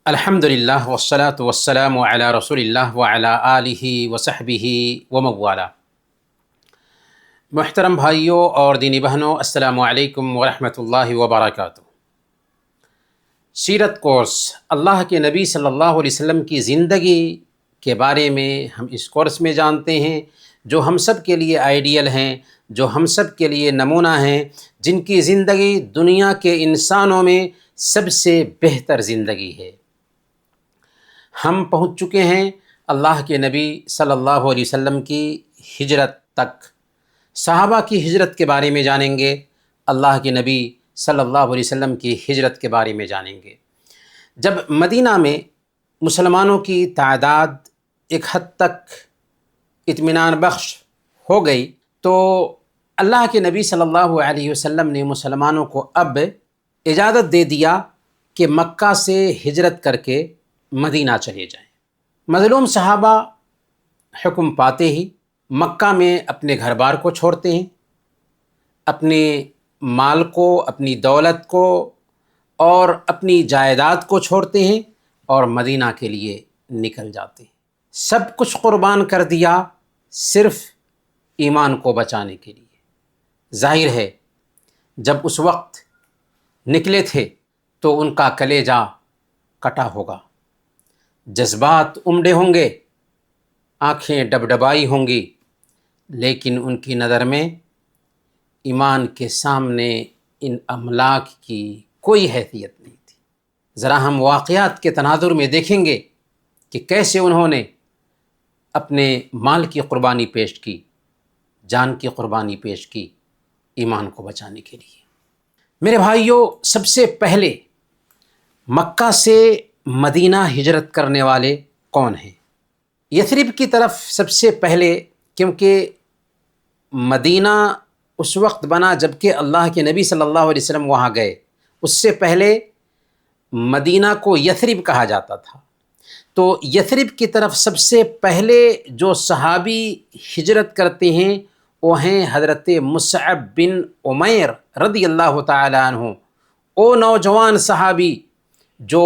الحمدللہ والصلاة والسلام علی رسول اللہ وعلی آلہ وصحبہ وموالا۔ محترم بھائیوں اور دینی بہنوں، السلام علیکم ورحمۃ اللہ وبرکاتہ۔ سیرت کورس، اللہ کے نبی صلی اللہ علیہ وسلم کی زندگی کے بارے میں ہم اس کورس میں جانتے ہیں، جو ہم سب کے لیے آئیڈیل ہیں، جو ہم سب کے لیے نمونہ ہیں، جن کی زندگی دنیا کے انسانوں میں سب سے بہتر زندگی ہے۔ ہم پہنچ چکے ہیں اللہ کے نبی صلی اللہ علیہ وسلم کی ہجرت تک۔ صحابہ کی ہجرت کے بارے میں جانیں گے، اللہ کے نبی صلی اللہ علیہ وسلم کی ہجرت کے بارے میں جانیں گے۔ جب مدینہ میں مسلمانوں کی تعداد ایک حد تک اطمینان بخش ہو گئی تو اللہ کے نبی صلی اللہ علیہ وسلم نے مسلمانوں کو اب اجازت دے دیا کہ مکہ سے ہجرت کر کے مدینہ چلے جائیں۔ مظلوم صحابہ حکم پاتے ہی مکہ میں اپنے گھر بار کو چھوڑتے ہیں، اپنے مال کو، اپنی دولت کو اور اپنی جائیداد کو چھوڑتے ہیں اور مدینہ کے لیے نکل جاتے ہیں۔ سب کچھ قربان کر دیا صرف ایمان کو بچانے کے لیے۔ ظاہر ہے جب اس وقت نکلے تھے تو ان کا کلیجہ کٹا ہوگا، جذبات امڈے ہوں گے، آنکھیں ڈبڈبائی ہوں گی، لیکن ان کی نظر میں ایمان کے سامنے ان املاک کی کوئی حیثیت نہیں تھی۔ ذرا ہم واقعات کے تناظر میں دیکھیں گے کہ کیسے انہوں نے اپنے مال کی قربانی پیش کی، جان کی قربانی پیش کی ایمان کو بچانے کے لیے۔ میرے بھائیوں، سب سے پہلے مکہ سے مدینہ ہجرت کرنے والے کون ہیں؟ یثرب کی طرف سب سے پہلے، کیونکہ مدینہ اس وقت بنا جب کہ اللہ کے نبی صلی اللہ علیہ وسلم وہاں گئے، اس سے پہلے مدینہ کو یثرب کہا جاتا تھا۔ تو یثرب کی طرف سب سے پہلے جو صحابی ہجرت کرتے ہیں وہ ہیں حضرت مصعب بن عمیر رضی اللہ تعالی عنہ۔ وہ نوجوان صحابی جو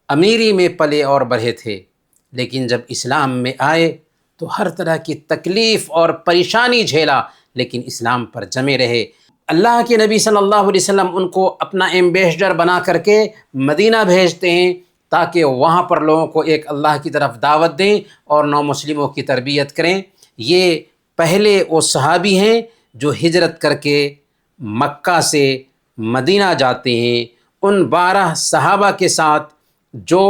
امیری میں پلے اور بڑھے تھے، لیکن جب اسلام میں آئے تو ہر طرح کی تکلیف اور پریشانی جھیلا، لیکن اسلام پر جمے رہے۔ اللہ کے نبی صلی اللہ علیہ وسلم ان کو اپنا ایمبیسڈر بنا کر کے مدینہ بھیجتے ہیں تاکہ وہاں پر لوگوں کو ایک اللہ کی طرف دعوت دیں اور نو مسلموں کی تربیت کریں۔ یہ پہلے وہ صحابی ہیں جو ہجرت کر کے مکہ سے مدینہ جاتے ہیں۔ ان 12 صحابہ کے ساتھ جو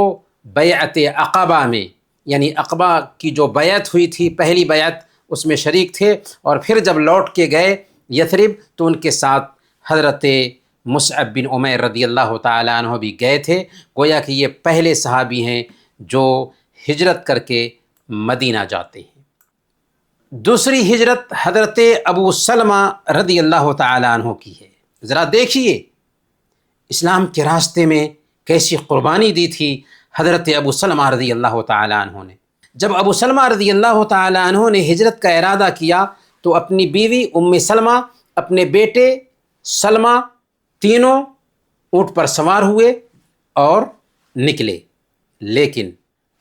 بیعت عقبہ میں، یعنی عقبہ کی جو بیعت ہوئی تھی، پہلی بیعت، اس میں شریک تھے، اور پھر جب لوٹ کے گئے یثرب تو ان کے ساتھ حضرت مصعب بن عمیر رضی اللہ تعالیٰ عنہ بھی گئے تھے۔ گویا کہ یہ پہلے صحابی ہیں جو ہجرت کر کے مدینہ جاتے ہیں۔ دوسری ہجرت حضرت ابو سلمہ رضی اللہ تعالیٰ عنہ کی ہے۔ ذرا دیکھیے اسلام کے راستے میں کیسی قربانی دی تھی حضرت ابو سلمہ رضی اللہ تعالیٰ عنہ نے۔ جب ابو سلمہ رضی اللہ تعالیٰ عنہ نے ہجرت کا ارادہ کیا تو اپنی بیوی ام سلمہ، اپنے بیٹے سلمہ، تینوں اونٹ پر سوار ہوئے اور نکلے، لیکن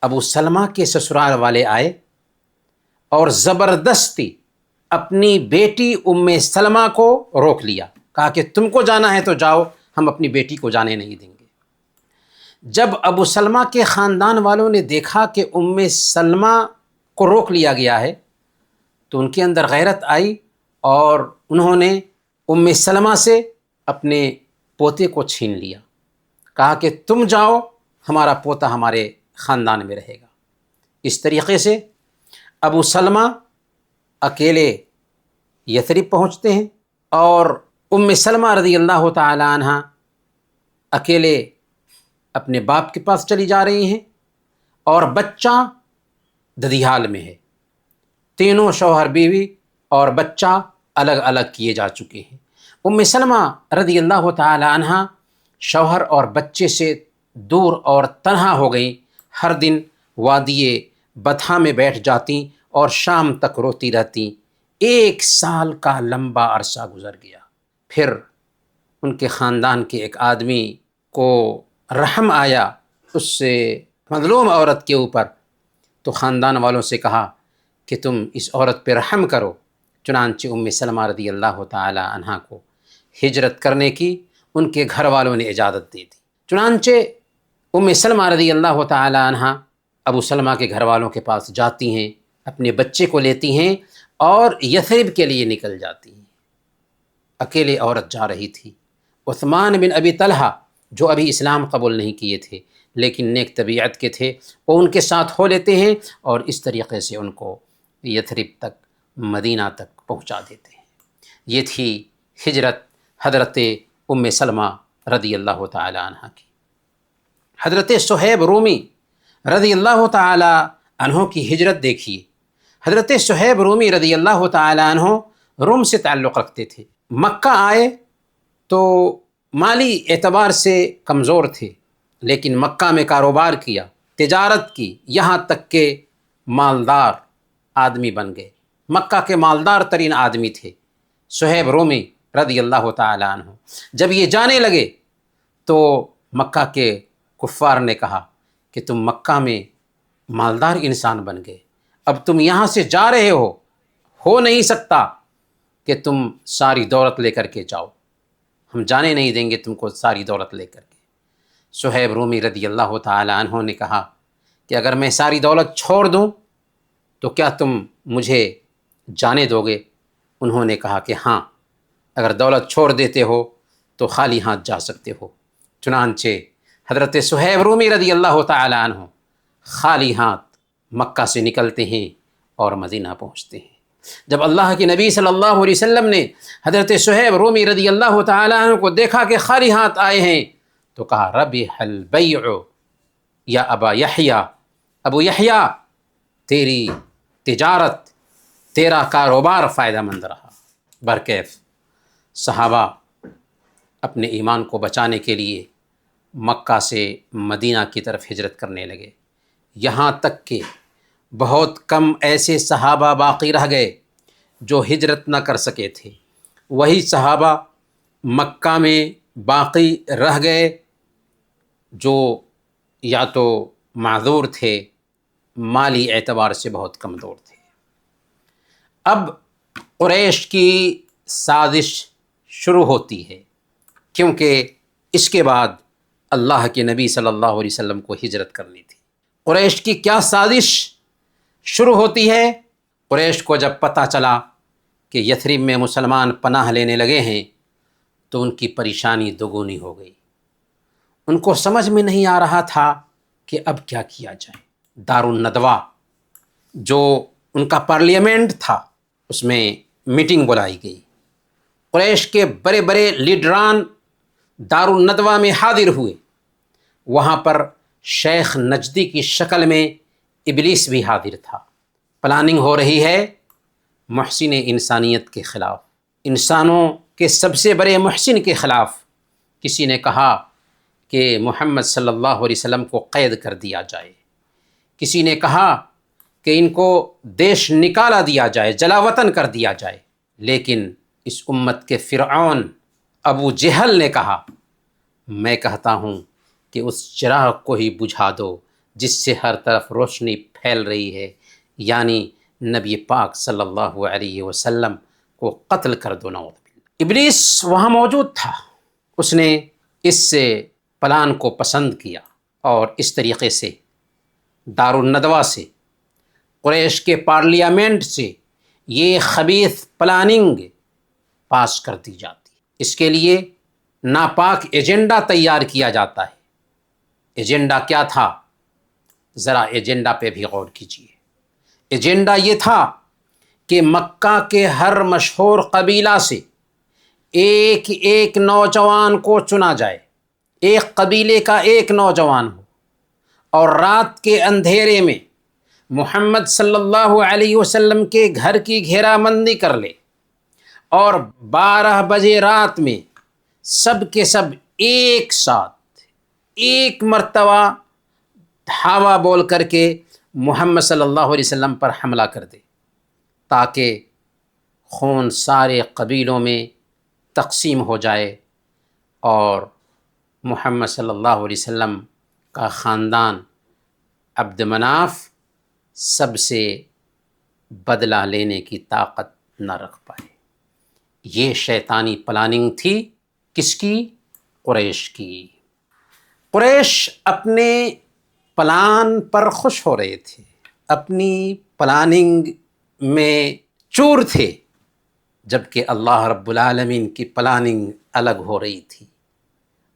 ابو سلمہ کے سسرال والے آئے اور زبردستی اپنی بیٹی ام سلمہ کو روک لیا، کہا کہ تم کو جانا ہے تو جاؤ، ہم اپنی بیٹی کو جانے نہیں دیں گے۔ جب ابو سلمہ کے خاندان والوں نے دیکھا کہ ام سلمہ کو روک لیا گیا ہے تو ان کے اندر غیرت آئی اور انہوں نے ام سلمہ سے اپنے پوتے کو چھین لیا، کہا کہ تم جاؤ، ہمارا پوتا ہمارے خاندان میں رہے گا۔ اس طریقے سے ابو سلمہ اکیلے یثرب پہنچتے ہیں اور ام سلمہ رضی اللہ تعالی عنہ اکیلے اپنے باپ کے پاس چلی جا رہی ہیں، اور بچہ ددیال میں ہے۔ تینوں شوہر بیوی اور بچہ الگ الگ کیے جا چکے ہیں۔ ام سلمہ رضی اللہ تعالی عنہ شوہر اور بچے سے دور اور تنہا ہو گئیں۔ ہر دن وادی بطحا میں بیٹھ جاتی اور شام تک روتی رہتی۔ 1 سال کا لمبا عرصہ گزر گیا۔ پھر ان کے خاندان کے ایک آدمی کو رحم آیا اس مظلوم عورت کے اوپر، تو خاندان والوں سے کہا کہ تم اس عورت پہ رحم کرو۔ چنانچہ ام سلمہ رضی اللہ تعالی عنہا کو ہجرت کرنے کی ان کے گھر والوں نے اجازت دے دی۔ چنانچہ ام سلمہ رضی اللہ تعالی عنہا ابو سلمہ کے گھر والوں کے پاس جاتی ہیں، اپنے بچے کو لیتی ہیں اور یثرب کے لیے نکل جاتی ہیں۔ اکیلے عورت جا رہی تھی۔ عثمان بن ابی طلحہ جو ابھی اسلام قبول نہیں کیے تھے لیکن نیک طبیعت کے تھے، وہ ان کے ساتھ ہو لیتے ہیں اور اس طریقے سے ان کو یثرب تک، مدینہ تک پہنچا دیتے ہیں۔ یہ تھی ہجرت حضرت ام سلمہ رضی اللہ تعالی عنہ کی۔ حضرت صہیب رومی رضی اللہ تعالی عنہ کی ہجرت دیکھیے۔ حضرت صہیب رومی رضی اللہ تعالی عنہ روم سے تعلق رکھتے تھے۔ مکہ آئے تو مالی اعتبار سے کمزور تھے، لیکن مکہ میں کاروبار کیا، تجارت کی، یہاں تک کہ مالدار آدمی بن گئے۔ مکہ کے مالدار ترین آدمی تھے صہیب رومی رضی اللہ تعالی عنہ۔ جب یہ جانے لگے تو مکہ کے کفار نے کہا کہ تم مکہ میں مالدار انسان بن گئے، اب تم یہاں سے جا رہے ہو نہیں سکتا کہ تم ساری دولت لے کر کے جاؤ، ہم جانے نہیں دیں گے تم کو ساری دولت لے کر کے۔ صہیب رومی رضی اللہ تعالی عنہ نے کہا کہ اگر میں ساری دولت چھوڑ دوں تو کیا تم مجھے جانے دو گے؟ انہوں نے کہا کہ ہاں، اگر دولت چھوڑ دیتے ہو تو خالی ہاتھ جا سکتے ہو۔ چنانچہ حضرت صہیب رومی رضی اللہ تعالی عنہ خالی ہاتھ مکہ سے نکلتے ہیں اور مدینہ پہنچتے ہیں۔ جب اللہ کے نبی صلی اللہ علیہ وسلم نے حضرت صہیب رومی رضی اللہ تعالی عنہ کو دیکھا کہ خالی ہاتھ آئے ہیں تو کہا ربح البیع یا ابا یحییٰ، ابو یحییٰ تیری تجارت، تیرا کاروبار فائدہ مند رہا۔ برکیف صحابہ اپنے ایمان کو بچانے کے لیے مکہ سے مدینہ کی طرف ہجرت کرنے لگے، یہاں تک کہ بہت کم ایسے صحابہ باقی رہ گئے جو ہجرت نہ کر سکے تھے۔ وہی صحابہ مکہ میں باقی رہ گئے جو یا تو معذور تھے، مالی اعتبار سے بہت کمزور تھے۔ اب قریش کی سازش شروع ہوتی ہے، کیونکہ اس کے بعد اللہ کے نبی صلی اللہ علیہ وسلم کو ہجرت کرنی تھی۔ قریش کی کیا سازش شروع ہوتی ہے؟ قریش کو جب پتہ چلا کہ یثرب میں مسلمان پناہ لینے لگے ہیں تو ان کی پریشانی دوگنی ہو گئی۔ ان کو سمجھ میں نہیں آ رہا تھا کہ اب کیا کیا جائے۔ دارالندوہ جو ان کا پارلیمنٹ تھا، اس میں میٹنگ بلائی گئی۔ قریش کے بڑے بڑے لیڈران دارالندوہ میں حاضر ہوئے۔ وہاں پر شیخ نجدی کی شکل میں ابلیس بھی حاضر تھا۔ پلاننگ ہو رہی ہے محسن انسانیت کے خلاف، انسانوں کے سب سے بڑے محسن کے خلاف۔ کسی نے کہا کہ محمد صلی اللہ علیہ وسلم کو قید کر دیا جائے، کسی نے کہا کہ ان کو دیش نکالا دیا جائے، جلا وطن کر دیا جائے۔ لیکن اس امت کے فرعون ابو جہل نے کہا میں کہتا ہوں کہ اس چراغ کو ہی بجھا دو جس سے ہر طرف روشنی پھیل رہی ہے، یعنی نبی پاک صلی اللہ علیہ وسلم کو قتل کر دو۔ نعوذ باللہ۔ ابلیس وہاں موجود تھا، اس نے اس پلان کو پسند کیا اور اس طریقے سے دارالندوہ سے، قریش کے پارلیمنٹ سے یہ خبیث پلاننگ پاس کر دی جاتی۔ اس کے لیے ناپاک ایجنڈا تیار کیا جاتا ہے۔ ایجنڈا کیا تھا؟ ذرا ایجنڈا پہ بھی غور کیجیے۔ ایجنڈا یہ تھا کہ مکہ کے ہر مشہور قبیلہ سے ایک ایک نوجوان کو چنا جائے، ایک قبیلے کا ایک نوجوان ہو، اور رات کے اندھیرے میں محمد صلی اللہ علیہ وسلم کے گھر کی گھیرا بندی کر لے، اور 12 بجے رات میں سب کے سب ایک ساتھ ایک مرتبہ دھاوا بول کر کے محمد صلی اللہ علیہ وسلم پر حملہ کر دے، تاکہ خون سارے قبیلوں میں تقسیم ہو جائے اور محمد صلی اللہ علیہ وسلم کا خاندان عبد مناف سب سے بدلہ لینے کی طاقت نہ رکھ پائے۔ یہ شیطانی پلاننگ تھی، کس کی؟ قریش کی۔ قریش اپنے پلان پر خوش ہو رہے تھے، اپنی پلاننگ میں چور تھے، جبکہ اللہ رب العالمین کی پلاننگ الگ ہو رہی تھی۔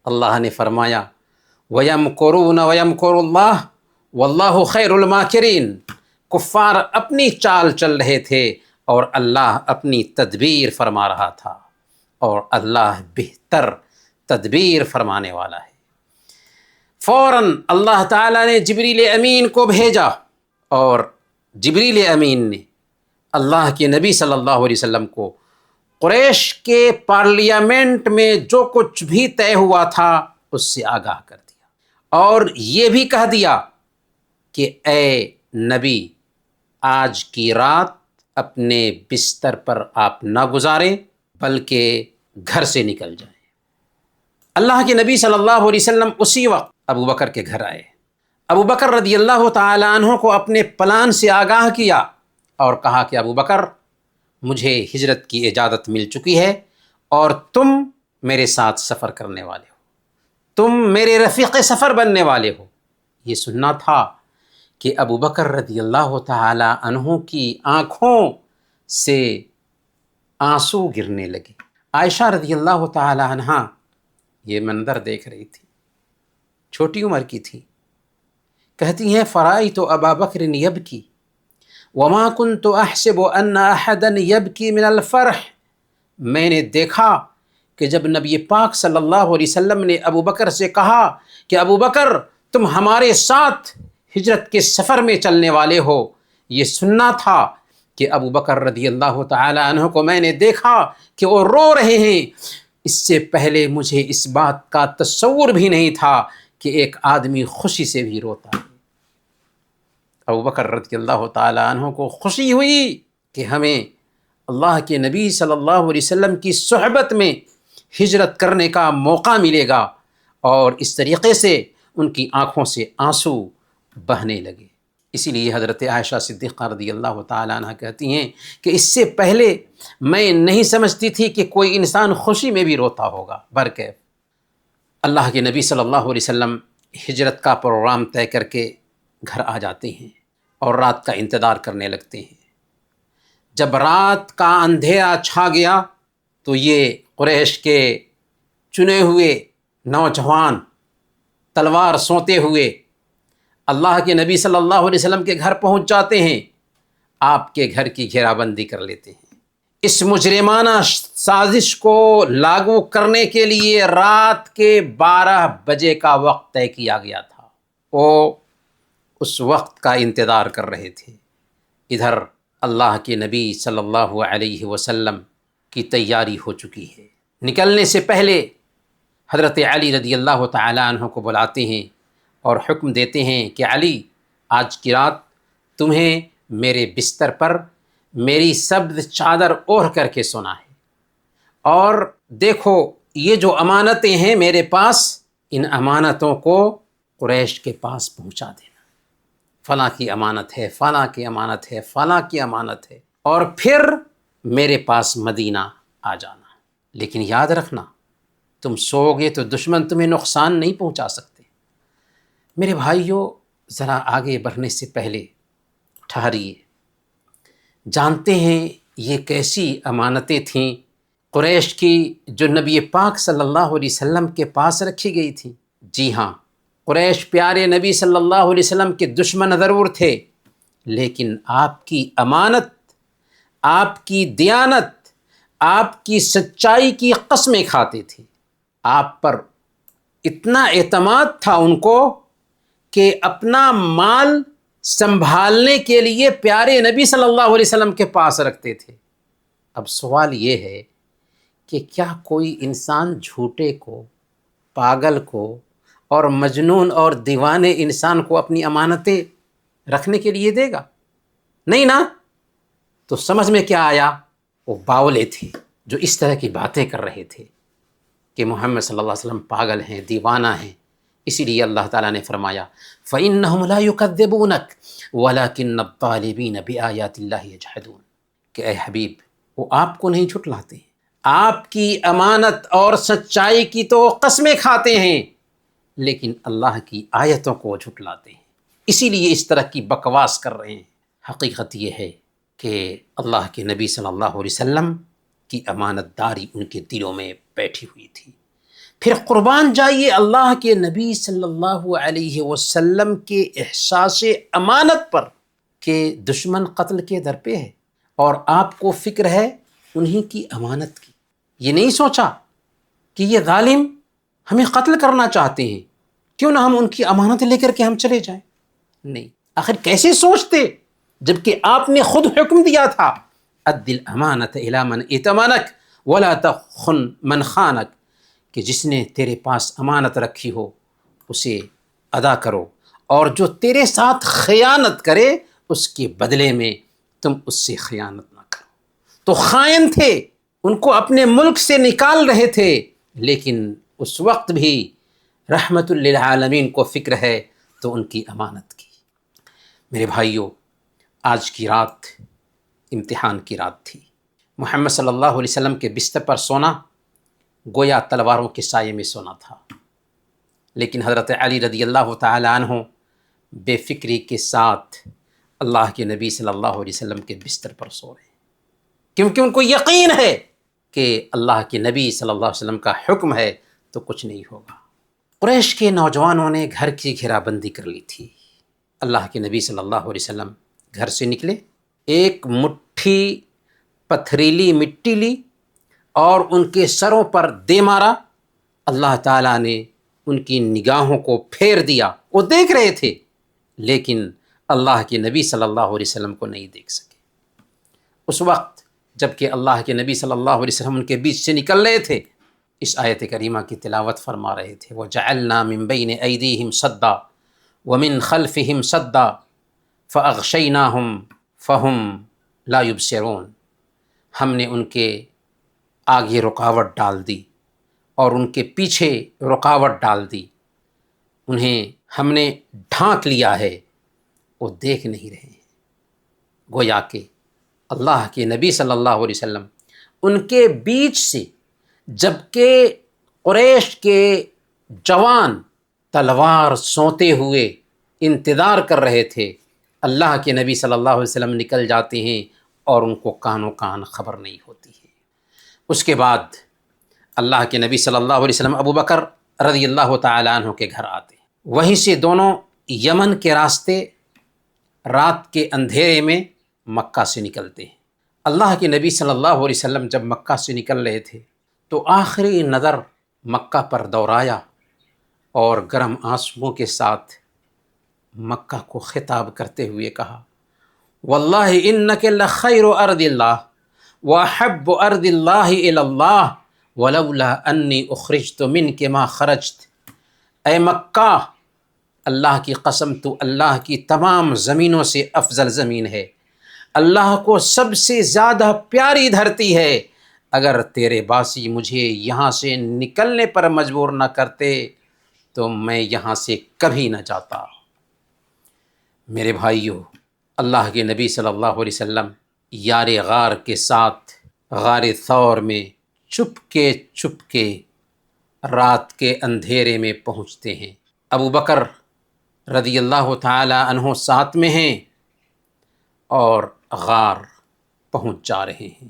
اللہ نے فرمایا وَيَمْكُرُونَ وَيَمْكُرُ اللَّهُ وَاللَّهُ خَيْرُ الْمَاكِرِينَ۔ کفار اپنی چال چل رہے تھے اور اللہ اپنی تدبیر فرما رہا تھا، اور اللہ بہتر تدبیر فرمانے والا ہے۔ فوراً اللہ تعالیٰ نے جبریل امین کو بھیجا، اور جبریل امین نے اللہ کے نبی صلی اللہ علیہ وسلم کو قریش کے پارلیمنٹ میں جو کچھ بھی طے ہوا تھا اس سے آگاہ کر دیا، اور یہ بھی کہہ دیا کہ اے نبی، آج کی رات اپنے بستر پر آپ نہ گزاریں بلکہ گھر سے نکل جائیں۔ اللہ کے نبی صلی اللہ علیہ وسلم اسی وقت ابو بکر کے گھر آئے۔ ابو بکر رضی اللہ تعالی عنہ کو اپنے پلان سے آگاہ کیا اور کہا کہ ابو بکر، مجھے ہجرت کی اجازت مل چکی ہے اور تم میرے ساتھ سفر کرنے والے ہو، تم میرے رفیق سفر بننے والے ہو۔ یہ سننا تھا کہ ابو بکر رضی اللہ تعالی عنہ کی آنکھوں سے آنسو گرنے لگے۔ عائشہ رضی اللہ تعالی عنہ یہ منظر دیکھ رہی تھی، چھوٹی عمر کی تھی، کہتی ہیں فرأیت ابا بکر یبکی وما كنت احسب ان احدا یبکی من الفرح۔ میں نے دیکھا کہ جب نبی پاک صلی اللہ علیہ وسلم نے ابو بکر سے کہا کہ ابو بکر تم ہمارے ساتھ ہجرت کے سفر میں چلنے والے ہو، یہ سننا تھا کہ ابو بکر رضی اللہ تعالی عنہ کو میں نے دیکھا کہ وہ رو رہے ہیں۔ اس سے پہلے مجھے اس بات کا تصور بھی نہیں تھا کہ ایک آدمی خوشی سے بھی روتا ہے۔ ابو بکر رضی اللہ تعالی عنہ کو خوشی ہوئی کہ ہمیں اللہ کے نبی صلی اللہ علیہ وسلم کی صحبت میں ہجرت کرنے کا موقع ملے گا، اور اس طریقے سے ان کی آنکھوں سے آنسو بہنے لگے۔ اسی لیے حضرت عائشہ صدیقہ رضی اللہ تعالی عنہ کہتی ہیں کہ اس سے پہلے میں نہیں سمجھتی تھی کہ کوئی انسان خوشی میں بھی روتا ہوگا، برکیف۔ اللہ کے نبی صلی اللہ علیہ وسلم ہجرت کا پروگرام طے کر کے گھر آ جاتے ہیں اور رات کا انتظار کرنے لگتے ہیں۔ جب رات کا اندھیرا چھا گیا تو یہ قریش کے چنے ہوئے نوجوان تلوار سونتے ہوئے اللہ کے نبی صلی اللہ علیہ وسلم کے گھر پہنچ جاتے ہیں، آپ کے گھر کی گھیرا بندی کر لیتے ہیں۔ اس مجرمانہ سازش کو لاگو کرنے کے لیے رات کے 12 بجے کا وقت طے کیا گیا تھا، وہ اس وقت کا انتظار کر رہے تھے۔ ادھر اللہ کے نبی صلی اللہ علیہ وسلم کی تیاری ہو چکی ہے۔ نکلنے سے پہلے حضرت علی رضی اللہ تعالی عنہ کو بلاتے ہیں اور حکم دیتے ہیں کہ علی، آج کی رات تمہیں میرے بستر پر میری سبز چادر اوڑھ کر کے سونا ہے، اور دیکھو یہ جو امانتیں ہیں میرے پاس، ان امانتوں کو قریش کے پاس پہنچا دینا۔ فلاں کی امانت ہے، فلاں کی امانت ہے، فلاں کی امانت ہے، اور پھر میرے پاس مدینہ آ جانا۔ لیکن یاد رکھنا، تم سو گے تو دشمن تمہیں نقصان نہیں پہنچا سکتے۔ میرے بھائیوں، ذرا آگے بڑھنے سے پہلے ٹھہریے، جانتے ہیں یہ کیسی امانتیں تھیں قریش کی جو نبی پاک صلی اللہ علیہ وسلم کے پاس رکھی گئی تھیں؟ جی ہاں، قریش پیارے نبی صلی اللہ علیہ وسلم کے دشمن ضرور تھے، لیکن آپ کی امانت، آپ کی دیانت، آپ کی سچائی کی قسمیں کھاتے تھے۔ آپ پر اتنا اعتماد تھا ان کو کہ اپنا مال سنبھالنے کے لیے پیارے نبی صلی اللہ علیہ وسلم کے پاس رکھتے تھے۔ اب سوال یہ ہے کہ کیا کوئی انسان جھوٹے کو، پاگل کو اور مجنون اور دیوانے انسان کو اپنی امانتیں رکھنے کے لیے دے گا؟ نہیں نا۔ تو سمجھ میں کیا آیا؟ وہ باولے تھے جو اس طرح کی باتیں کر رہے تھے کہ محمد صلی اللہ علیہ وسلم پاگل ہیں، دیوانہ ہیں، اسی لیے اللہ تعالیٰ نے فرمایا فَإِنَّهُمْ لَا يُكَذِّبُونَكَ وَلَكِنَّ الظَّالِمِينَ بِآيَاتِ اللَّهِ يَجْحَدُونَ، کہ اے حبیب وہ آپ کو نہیں جھٹلاتے، آپ کی امانت اور سچائی کی تو قسمیں کھاتے ہیں لیکن اللہ کی آیتوں کو جھٹلاتے ہیں، اسی لیے اس طرح کی بکواس کر رہے ہیں۔ حقیقت یہ ہے کہ اللہ کے نبی صلی اللہ علیہ وسلم کی امانت داری ان کے دلوں میں بیٹھی ہوئی تھی۔ پھر قربان جائیے اللہ کے نبی صلی اللہ علیہ وسلم کے احساس امانت پر کہ دشمن قتل کے در پہ ہے اور آپ کو فکر ہے انہی کی امانت کی۔ یہ نہیں سوچا کہ یہ ظالم ہمیں قتل کرنا چاہتے ہیں، کیوں نہ ہم ان کی امانت لے کر کے ہم چلے جائیں؟ نہیں، آخر کیسے سوچتے جبکہ آپ نے خود حکم دیا تھا ادِ الامانۃ الی من ائتمنک ولا تخن من خانک، کہ جس نے تیرے پاس امانت رکھی ہو اسے ادا کرو، اور جو تیرے ساتھ خیانت کرے اس کے بدلے میں تم اس سے خیانت نہ کرو۔ تو خائن تھے، ان کو اپنے ملک سے نکال رہے تھے، لیکن اس وقت بھی رحمت للعالمین کو فکر ہے تو ان کی امانت کی۔ میرے بھائیوں، آج کی رات امتحان کی رات تھی۔ محمد صلی اللہ علیہ وسلم کے بستر پر سونا گویا تلواروں کے سائے میں سونا تھا، لیکن حضرت علی رضی اللہ تعالی عنہ بے فکری کے ساتھ اللہ کے نبی صلی اللہ علیہ وسلم کے بستر پر سو رہے ہیں، کیونکہ ان کو یقین ہے کہ اللہ کے نبی صلی اللہ علیہ وسلم کا حکم ہے تو کچھ نہیں ہوگا۔ قریش کے نوجوانوں نے گھر کی گھیرا بندی کر لی تھی۔ اللہ کے نبی صلی اللہ علیہ وسلم گھر سے نکلے، ایک مٹھی پتھریلی مٹی لی اور ان کے سروں پر دے مارا۔ اللہ تعالیٰ نے ان کی نگاہوں کو پھیر دیا، وہ دیکھ رہے تھے لیکن اللہ کے نبی صلی اللہ علیہ وسلم کو نہیں دیکھ سکے۔ اس وقت جب کہ اللہ کے نبی صلی اللہ علیہ وسلم ان کے بیچ سے نکل رہے تھے، اس آیت کریمہ کی تلاوت فرما رہے تھے وَجَعَلْنَا مِن بَيْنِ أَيْدِيهِمْ صَدًّا وَمِن خَلْفِهِمْ صَدًّا فَأَغْشَيْنَاهُمْ فَهُمْ لَا يُبْصِرُونَ، ہم نے ان کے آگے رکاوٹ ڈال دی اور ان کے پیچھے رکاوٹ ڈال دی، انہیں ہم نے ڈھانک لیا ہے، وہ دیکھ نہیں رہے ہیں۔ گویا کہ اللہ کے نبی صلی اللہ علیہ وسلم ان کے بیچ سے، جبکہ قریش کے جوان تلوار سونتے ہوئے انتظار کر رہے تھے، اللہ کے نبی صلی اللہ علیہ وسلم نکل جاتے ہیں اور ان کو کانوں کان خبر نہیں ہوتی ہے۔ اس کے بعد اللہ کے نبی صلی اللہ علیہ وسلم ابو بکر رضی اللہ تعالیٰ عنہ کے گھر آتے ہیں، وہیں سے دونوں یمن کے راستے رات کے اندھیرے میں مکہ سے نکلتے ہیں۔ اللہ کے نبی صلی اللہ علیہ وسلم جب مکہ سے نکل رہے تھے تو آخری نظر مکہ پر دوڑایا اور گرم آنسوؤں کے ساتھ مکہ کو خطاب کرتے ہوئے کہا واللہ انک لخیر ارض اللہ واحب ارض اللہ الی اللہ ولولا انی اخرجت منک ما خرجت، اے مکہ، اللہ کی قسم تو اللہ کی تمام زمینوں سے افضل زمین ہے، اللہ کو سب سے زیادہ پیاری دھرتی ہے، اگر تیرے باسی مجھے یہاں سے نکلنے پر مجبور نہ کرتے تو میں یہاں سے کبھی نہ جاتا۔ میرے بھائیوں، اللہ کے نبی صلی اللہ علیہ وسلم یار غار کے ساتھ غار ثور میں چپ کے رات کے اندھیرے میں پہنچتے ہیں۔ ابو بکر رضی اللہ تعالی عنہ ساتھ میں ہیں اور غار پہنچ جا رہے ہیں۔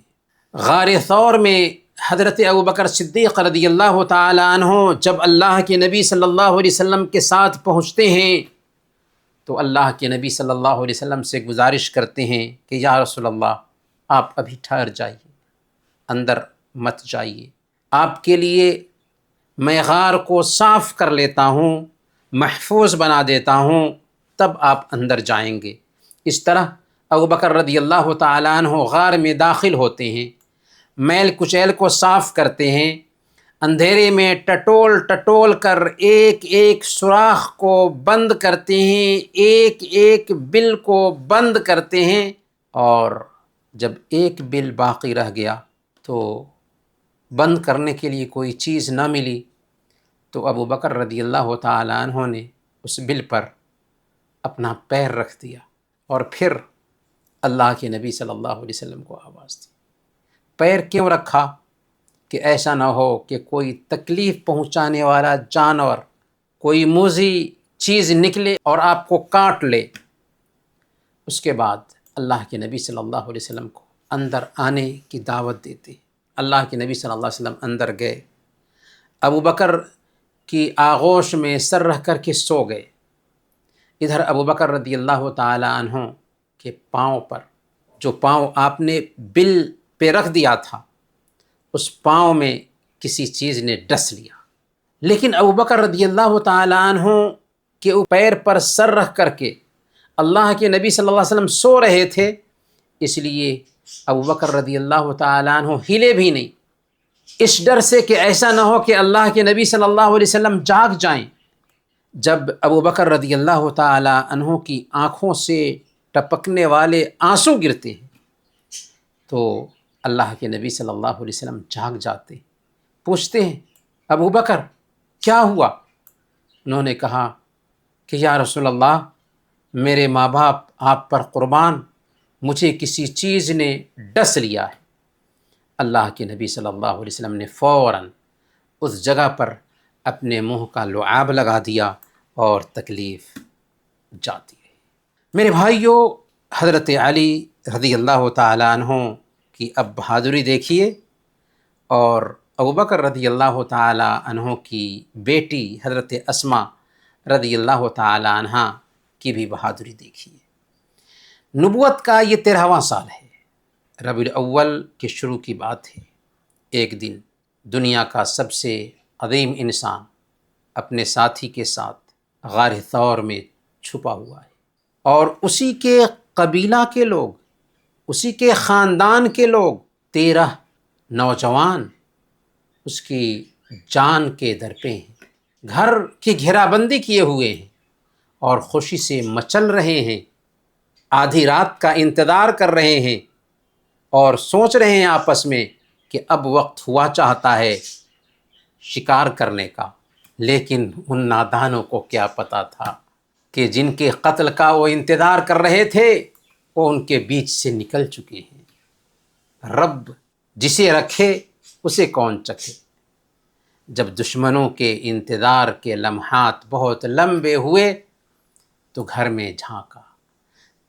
غار ثور میں حضرت ابو بکر صدیق رضی اللہ تعالی عنہ جب اللہ کے نبی صلی اللہ علیہ وسلم کے ساتھ پہنچتے ہیں تو اللہ کے نبی صلی اللہ علیہ وسلم سے گزارش کرتے ہیں کہ یا رسول اللہ، آپ ابھی ٹھہر جائیے، اندر مت جائیے، آپ کے لیے میں غار کو صاف کر لیتا ہوں، محفوظ بنا دیتا ہوں، تب آپ اندر جائیں گے۔ اس طرح ابو بکر رضی اللہ تعالیٰ عنہ غار میں داخل ہوتے ہیں، میل کچیل کو صاف کرتے ہیں، اندھیرے میں ٹٹول کر ایک ایک سوراخ کو بند کرتے ہیں، ایک ایک بل کو بند کرتے ہیں، اور جب ایک بل باقی رہ گیا تو بند کرنے کے لیے کوئی چیز نہ ملی تو ابو بکر رضی اللہ تعالیٰ عنہ نے اس بل پر اپنا پیر رکھ دیا اور پھر اللہ کے نبی صلی اللہ علیہ وسلم کو آواز دی۔ پیر کیوں رکھا؟ کہ ایسا نہ ہو کہ کوئی تکلیف پہنچانے والا جانور، کوئی موذی چیز نکلے اور آپ کو کاٹ لے۔ اس کے بعد اللہ کے نبی صلی اللہ علیہ وسلم کو اندر آنے کی دعوت دیتے۔ اللہ کے نبی صلی اللہ علیہ وسلم اندر گئے، ابو بکر کی آغوش میں سر رکھ کر کے سو گئے۔ ادھر ابو بکر رضی اللہ تعالی عنہ کے پاؤں پر، جو پاؤں آپ نے بل پہ رکھ دیا تھا، اس پاؤں میں کسی چیز نے ڈس لیا۔ لیکن ابو بکر رضی اللہ تعالی عنہ کے پیر پر سر رکھ کر کے اللہ کے نبی صلی اللہ علیہ وسلم سو رہے تھے، اس لیے ابو بکر رضی اللہ تعالی عنہ ہلے بھی نہیں، اس ڈر سے کہ ایسا نہ ہو کہ اللہ کے نبی صلی اللہ علیہ وسلم جاگ جائیں۔ جب ابو بکر رضی اللہ تعالی عنہ کی آنکھوں سے ٹپکنے والے آنسو گرتے ہیں تو اللہ کے نبی صلی اللہ علیہ وسلم جاگ جاتے، پوچھتے ہیں ابو بکر کیا ہوا؟ انہوں نے کہا کہ یا رسول اللہ، میرے ماں باپ آپ پر قربان، مجھے کسی چیز نے ڈس لیا ہے۔ اللہ کے نبی صلی اللہ علیہ وسلم نے فوراً اس جگہ پر اپنے منہ کا لعاب لگا دیا اور تکلیف جاتی ہے۔ میرے بھائیوں، حضرت علی رضی اللہ تعالیٰ عنہ کی اب بہادری دیکھیے، اور ابو بکر رضی اللہ تعالیٰ عنہ کی بیٹی حضرت اسماء رضی اللہ تعالیٰ عنہ کی بھی بہادری دیکھیے۔ نبوت کا یہ 13واں سال ہے، ربیع الاول کے شروع کی بات ہے۔ ایک دن دنیا کا سب سے عظیم انسان اپنے ساتھی کے ساتھ غار ثور میں چھپا ہوا ہے، اور اسی کے قبیلہ کے لوگ، اسی کے خاندان کے لوگ 13 نوجوان اس کی جان کے در پہ ہیں، گھر کی گھیرا بندی کیے ہوئے ہیں اور خوشی سے مچل رہے ہیں، آدھی رات کا انتظار کر رہے ہیں اور سوچ رہے ہیں آپس میں کہ اب وقت ہوا چاہتا ہے شکار کرنے کا۔ لیکن ان نادانوں کو کیا پتہ تھا کہ جن کے قتل کا وہ انتظار کر رہے تھے وہ ان کے بیچ سے نکل چکے ہیں۔ رب جسے رکھے اسے کون چکھے۔ جب دشمنوں کے انتظار کے لمحات بہت لمبے ہوئے تو گھر میں جھانکا،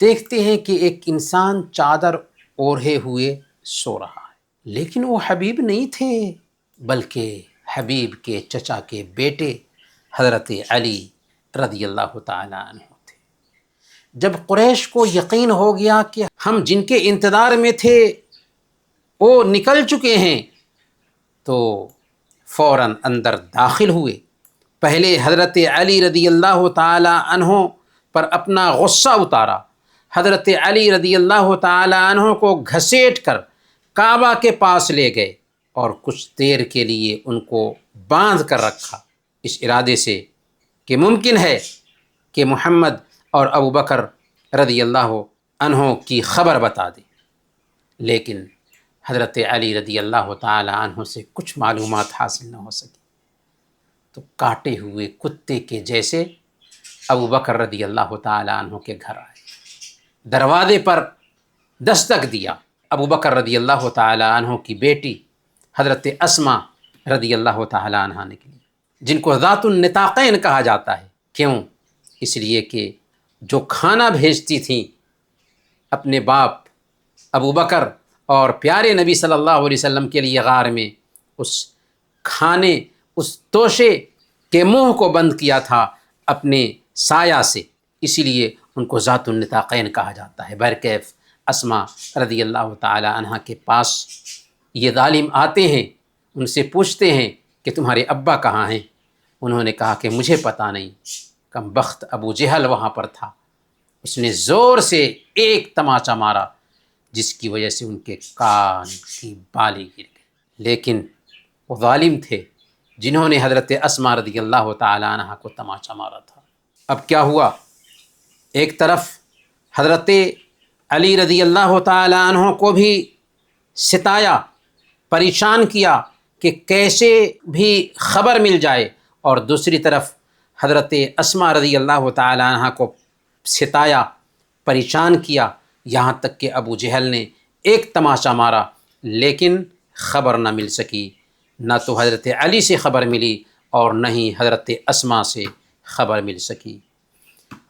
دیکھتے ہیں کہ ایک انسان چادر اوڑھے ہوئے سو رہا ہے، لیکن وہ حبیب نہیں تھے بلکہ حبیب کے چچا کے بیٹے حضرت علی رضی اللہ تعالیٰ عنہ تھے۔ جب قریش کو یقین ہو گیا کہ ہم جن کے انتظار میں تھے وہ نکل چکے ہیں تو فوراً اندر داخل ہوئے۔ پہلے حضرت علی رضی اللہ تعالیٰ عنہ پر اپنا غصہ اتارا، حضرت علی رضی اللہ تعالیٰ عنہ کو گھسیٹ کر کعبہ کے پاس لے گئے اور کچھ دیر کے لیے ان کو باندھ کر رکھا، اس ارادے سے کہ ممکن ہے کہ محمد اور ابو بکر رضی اللہ عنہ کی خبر بتا دیں۔ لیکن حضرت علی رضی اللہ تعالی عنہ سے کچھ معلومات حاصل نہ ہو سکی، تو کاٹے ہوئے کتے کے جیسے ابو بکر رضی اللہ تعالی عنہ کے گھر آئے، دروازے پر دستک دیا۔ ابو بکر رضی اللہ تعالی عنہ کی بیٹی حضرت اسماء رضی اللہ تعالی عنہ نے کی، جن کو ذات النطاقین کہا جاتا ہے۔ کیوں؟ اس لیے کہ جو کھانا بھیجتی تھیں اپنے باپ ابو بکر اور پیارے نبی صلی اللہ علیہ وسلم کے لیے غار میں، اس کھانے، اس توشے کے منہ کو بند کیا تھا اپنے سایہ سے، اسی لیے ان کو ذات النطاقین کہا جاتا ہے۔ برکیف اسماء رضی اللہ تعالی عنہ کے پاس یہ ظالم آتے ہیں، ان سے پوچھتے ہیں کہ تمہارے ابا کہاں ہیں؟ انہوں نے کہا کہ مجھے پتہ نہیں، کم بخت ابو جہل وہاں پر تھا، اس نے زور سے ایک تماچا مارا جس کی وجہ سے ان کے کان کی بالی گر گئی۔ لیکن وہ ظالم تھے جنہوں نے حضرت اسماء رضی اللہ تعالی عنہ کو تماچا مارا تھا۔ اب کیا ہوا؟ ایک طرف حضرت علی رضی اللہ تعالی عنہ کو بھی ستایا، پریشان کیا کہ کیسے بھی خبر مل جائے اور دوسری طرف حضرت اسماء رضی اللہ تعالی عنہ کو ستایا، پریشان کیا، یہاں تک کہ ابو جہل نے ایک تماشا مارا لیکن خبر نہ مل سکی، نہ تو حضرت علی سے خبر ملی اور نہ ہی حضرت اسماء سے خبر مل سکی۔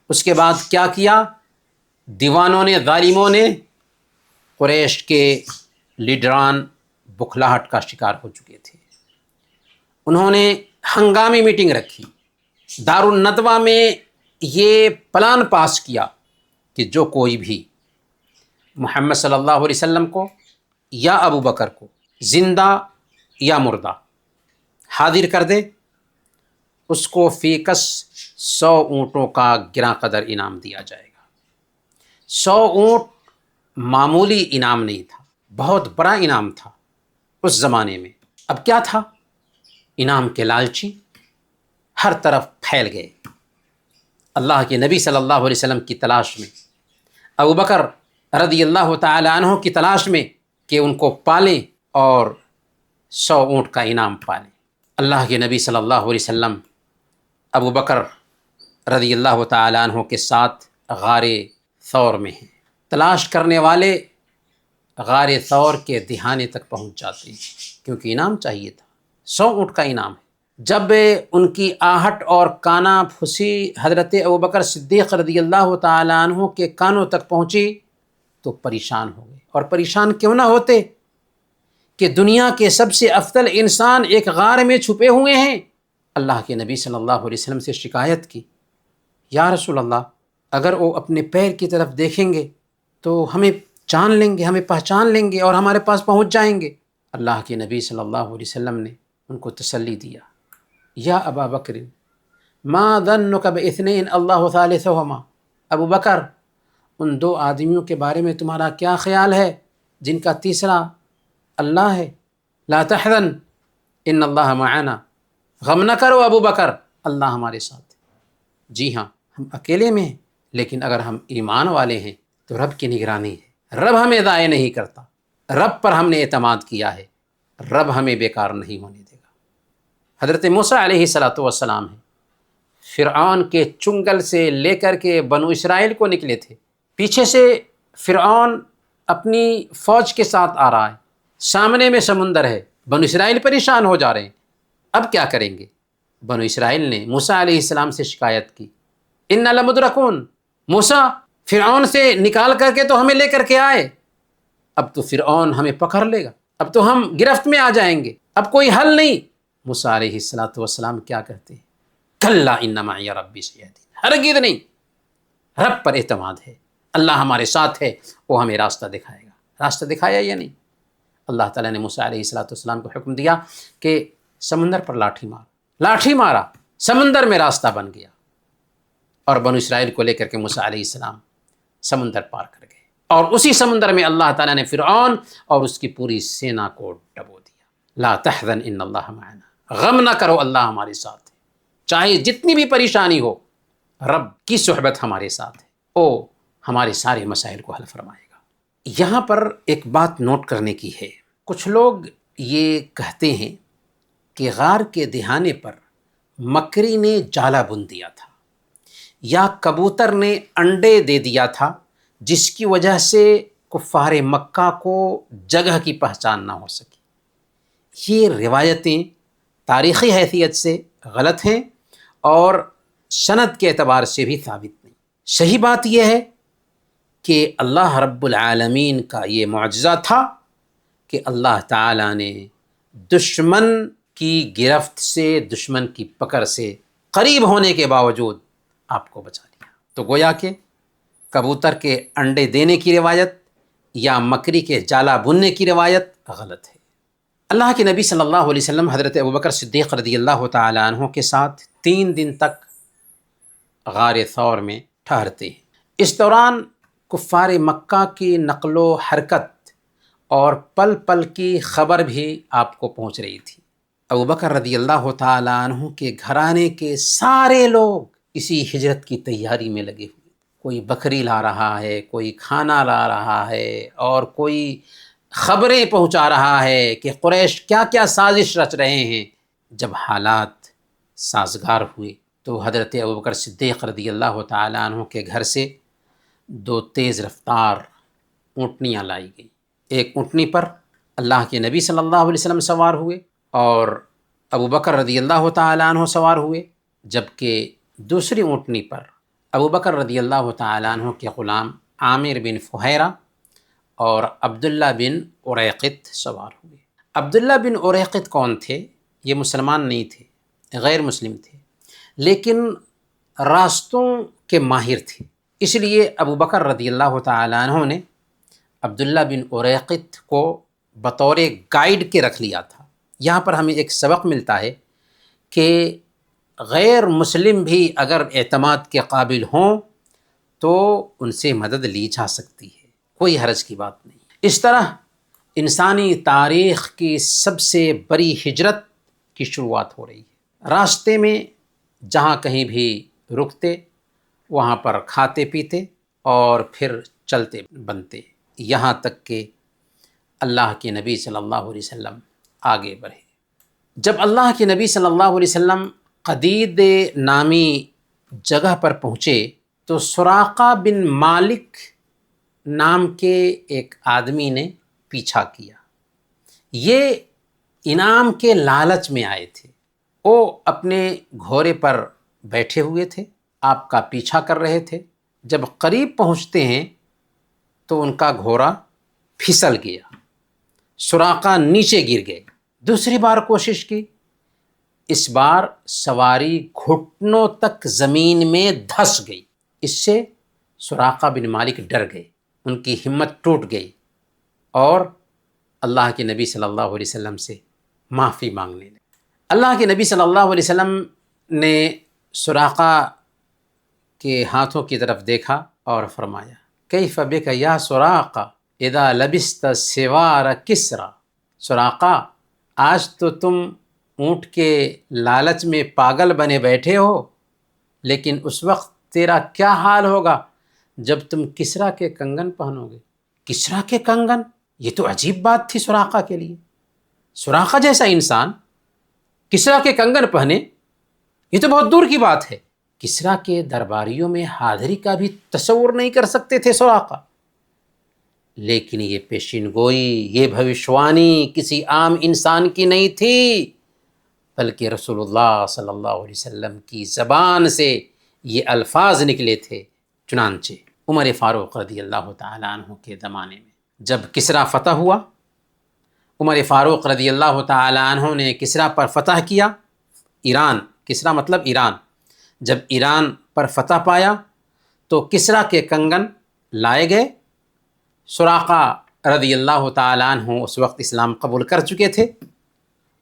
اس کے بعد کیا کیا؟ دیوانوں نے، ظالموں نے، قریش کے لیڈران بکھلاہٹ کا شکار ہو چکے تھے، انہوں نے ہنگامی میٹنگ رکھی، دارالندوہ میں یہ پلان پاس کیا کہ جو کوئی بھی محمد صلی اللہ علیہ وسلم کو یا ابو بکر کو زندہ یا مردہ حاضر کر دے، اس کو فی کس 100 اونٹوں کا گراں قدر انعام دیا جائے گا۔ 100 اونٹ معمولی انعام نہیں تھا، بہت بڑا انعام تھا اس زمانے میں۔ اب کیا تھا؟ انعام کے لالچی ہر طرف پھیل گئے، اللہ کے نبی صلی اللہ علیہ وسلم کی تلاش میں، ابو بکر رضی اللہ تعالی عنہ کی تلاش میں کہ ان کو پالیں اور 100 اونٹ کا انعام پالیں۔ اللہ کے نبی صلی اللہ علیہ وسلم ابو بکر رضی اللہ تعالی عنہ کے ساتھ غار ثور میں ہیں، تلاش کرنے والے غار ثور کے دہانے تک پہنچ جاتے ہیں کیونکہ انعام چاہیے تھا، 100 اونٹ کا انعام ہے۔ جب ان کی آہٹ اور کانا پھسی حضرت ابوبکر صدیق رضی اللہ تعالی عنہ کے کانوں تک پہنچی تو پریشان ہو گئے، اور پریشان کیوں نہ ہوتے کہ دنیا کے سب سے افضل انسان ایک غار میں چھپے ہوئے ہیں۔ اللہ کے نبی صلی اللہ علیہ وسلم سے شکایت کی، یا رسول اللہ، اگر وہ اپنے پیر کی طرف دیکھیں گے تو ہمیں جان لیں گے، ہمیں پہچان لیں گے اور ہمارے پاس پہنچ جائیں گے۔ اللہ کے نبی صلی اللہ علیہ وسلم نے ان کو تسلی دیا، یا ابا بکر ما ظنک باثنین اللہ ثالثہما، ابو بکر ان 2 آدمیوں کے بارے میں تمہارا کیا خیال ہے جن کا تیسرا اللہ ہے؟ لا تحزن ان اللہ معنا، غم نہ کرو ابو بکر، اللہ ہمارے ساتھ ہے۔ جی ہاں، ہم اکیلے میں ہیں لیکن اگر ہم ایمان والے ہیں تو رب کی نگرانی ہے، رب ہمیں ضائع نہیں کرتا، رب پر ہم نے اعتماد کیا ہے، رب ہمیں بیکار نہیں ہونے دے گا۔ حضرت موسیٰ علیہ السلام ہیں، فرعون کے چنگل سے لے کر کے بنو اسرائیل کو نکلے تھے، پیچھے سے فرعون اپنی فوج کے ساتھ آ رہا ہے، سامنے میں سمندر ہے، بنو اسرائیل پریشان ہو جا رہے ہیں، اب کیا کریں گے؟ بنو اسرائیل نے موسیٰ علیہ السلام سے شکایت کی، انا لمدرکون، موسیٰ فرعون سے نکال کر کے تو ہمیں لے کر کے آئے، اب تو فرعون ہمیں پکڑ لے گا، اب تو ہم گرفت میں آ جائیں گے، اب کوئی حل نہیں۔ موسیٰ علیہ السلام کیا کہتے ہیں؟ کلا ان معی ربی سیہدین، ہرگز نہیں، رب پر اعتماد ہے، اللہ ہمارے ساتھ ہے، وہ ہمیں راستہ دکھائے گا۔ راستہ دکھایا یا نہیں؟ اللہ تعالیٰ نے موسیٰ علیہ السلام کو حکم دیا کہ سمندر پر لاٹھی مارا، سمندر میں راستہ بن گیا، اور بنو اسرائیل کو لے کر کے موسیٰ علیہ السلام سمندر پار کر گئے، اور اسی سمندر میں اللہ تعالیٰ نے فرعون اور اس کی پوری سینا کو ڈبو دیا۔ لا تحزن ان اللہ معنا، غم نہ کرو، اللہ ہمارے ساتھ ہے، چاہے جتنی بھی پریشانی ہو، رب کی صحبت ہمارے ساتھ ہے، وہ ہمارے سارے مسائل کو حل فرمائے گا۔ یہاں پر ایک بات نوٹ کرنے کی ہے، کچھ لوگ یہ کہتے ہیں کہ غار کے دہانے پر مکری نے جالا بن دیا تھا یا کبوتر نے انڈے دے دیا تھا، جس کی وجہ سے کفار مکہ کو جگہ کی پہچان نہ ہو سکی۔ یہ روایتیں تاریخی حیثیت سے غلط ہیں اور سند کے اعتبار سے بھی ثابت نہیں۔ صحیح بات یہ ہے کہ اللہ رب العالمین کا یہ معجزہ تھا کہ اللہ تعالیٰ نے دشمن کی گرفت سے، دشمن کی پکڑ سے قریب ہونے کے باوجود آپ کو بچا لیا۔ تو گویا کہ کبوتر کے انڈے دینے کی روایت یا مکری کے جالا بننے کی روایت غلط ہے۔ اللہ کے نبی صلی اللہ علیہ وسلم حضرت ابوبکر صدیق رضی اللہ تعالی عنہ کے ساتھ 3 دن تک غار ثور میں ٹھہرتے ہیں۔ اس دوران کفار مکہ کی نقل و حرکت اور پل پل کی خبر بھی آپ کو پہنچ رہی تھی۔ ابوبکر رضی اللہ تعالی عنہ کے گھرانے کے سارے لوگ اسی ہجرت کی تیاری میں لگے ہوئے، کوئی بکری لا رہا ہے، کوئی کھانا لا رہا ہے، اور کوئی خبریں پہنچا رہا ہے کہ قریش کیا کیا سازش رچ رہے ہیں۔ جب حالات سازگار ہوئے تو حضرت ابوبکر صدیق رضی اللہ تعالیٰ عنہ کے گھر سے 2 تیز رفتار اونٹنیاں لائی گئیں۔ ایک اونٹنی پر اللہ کے نبی صلی اللہ علیہ وسلم سوار ہوئے اور ابوبکر رضی اللہ تعالیٰ عنہ سوار ہوئے، جبکہ دوسری اونٹنی پر ابوبکر رضی اللہ تعالیٰ عنہ کے غلام عامر بن فہیرہ اور عبداللہ بن اریقط سوار ہوئے۔ عبداللہ بن اریقط کون تھے؟ یہ مسلمان نہیں تھے، غیر مسلم تھے، لیکن راستوں کے ماہر تھے، اس لیے ابوبکر رضی اللہ تعالیٰ عنہ نے عبداللہ بن اریقط کو بطور گائیڈ کے رکھ لیا تھا۔ یہاں پر ہمیں ایک سبق ملتا ہے کہ غیر مسلم بھی اگر اعتماد کے قابل ہوں تو ان سے مدد لی جا سکتی ہے، کوئی حرج کی بات نہیں۔ اس طرح انسانی تاریخ کی سب سے بڑی ہجرت کی شروعات ہو رہی ہے۔ راستے میں جہاں کہیں بھی رکتے وہاں پر کھاتے پیتے اور پھر چلتے بنتے، یہاں تک کہ اللہ کے نبی صلی اللہ علیہ وسلم آگے بڑھے۔ جب اللہ کے نبی صلی اللہ علیہ وسلم قدید نامی جگہ پر پہنچے تو سراقہ بن مالک نام کے ایک آدمی نے پیچھا کیا۔ یہ انعام کے لالچ میں آئے تھے، وہ اپنے گھوڑے پر بیٹھے ہوئے تھے، آپ کا پیچھا کر رہے تھے۔ جب قریب پہنچتے ہیں تو ان کا گھوڑا پھسل گیا، سراقہ نیچے گر گئے۔ دوسری بار کوشش کی، اس بار سواری گھٹنوں تک زمین میں دھس گئی۔ اس سے سراقہ بن مالک ڈر گئے، ان کی ہمت ٹوٹ گئی اور اللہ کے نبی صلی اللہ علیہ وسلم سے معافی مانگنے لگے۔ اللہ کے نبی صلی اللہ علیہ وسلم نے سراقہ کے ہاتھوں کی طرف دیکھا اور فرمایا، کیف بک یا سراقہ اذا لبست سوار کسرا۔ سراقہ، آج تو تم اونٹ کے لالچ میں پاگل بنے بیٹھے ہو، لیکن اس وقت تیرا کیا حال ہوگا جب تم کسرا کے کنگن پہنو گے۔ کسرا کے کنگن، یہ تو عجیب بات تھی سراقہ کے لیے۔ سراقہ جیسا انسان کسرا کے کنگن پہنے، یہ تو بہت دور کی بات ہے۔ کسرا کے درباریوں میں حاضری کا بھی تصور نہیں کر سکتے تھے سراقہ، لیکن یہ پیشین گوئی، یہ بھوشوانی کسی عام انسان کی نہیں تھی، بلکہ رسول اللہ صلی اللہ علیہ وسلم کی زبان سے یہ الفاظ نکلے تھے۔ چنانچہ عمر فاروق رضی اللہ تعالیٰ عنہ کے زمانے میں جب کسرا فتح ہوا، عمر فاروق رضی اللہ تعالیٰ عنہ نے کسرا پر فتح کیا۔ ایران، کسرا مطلب ایران۔ جب ایران پر فتح پایا تو کسرا کے کنگن لائے گئے۔ سراقہ رضی اللہ تعالیٰ عنہ اس وقت اسلام قبول کر چکے تھے،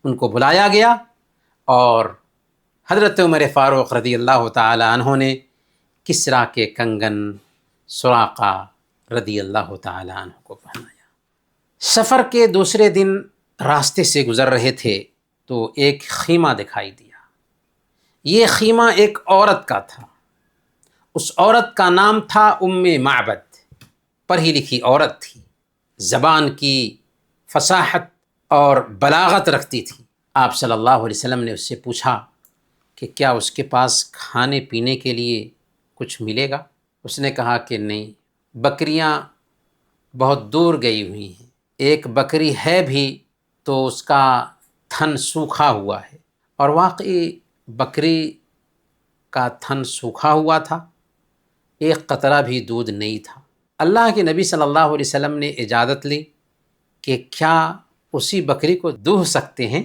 ان کو بلایا گیا اور حضرت عمر فاروق رضی اللہ تعالیٰ عنہ نے کسرا کے کنگن سراقہ رضی اللہ تعالیٰ عنہ کو پہنایا۔ سفر کے دوسرے دن راستے سے گزر رہے تھے تو ایک خیمہ دکھائی دیا۔ یہ خیمہ ایک عورت کا تھا، اس عورت کا نام تھا ام معبد۔ پڑھی لکھی عورت تھی، زبان کی فصاحت اور بلاغت رکھتی تھی۔ آپ صلی اللہ علیہ وسلم نے اس سے پوچھا کہ کیا اس کے پاس کھانے پینے کے لیے کچھ ملے گا؟ اس نے کہا کہ نہیں، بکریاں بہت دور گئی ہوئی ہیں، ایک بکری ہے بھی تو اس کا تھن سوکھا ہوا ہے۔ اور واقعی بکری کا تھن سوکھا ہوا تھا، ایک قطرہ بھی دودھ نہیں تھا۔ اللہ کے نبی صلی اللہ علیہ وسلم نے اجازت لی کہ کیا اسی بکری کو دوہ سکتے ہیں؟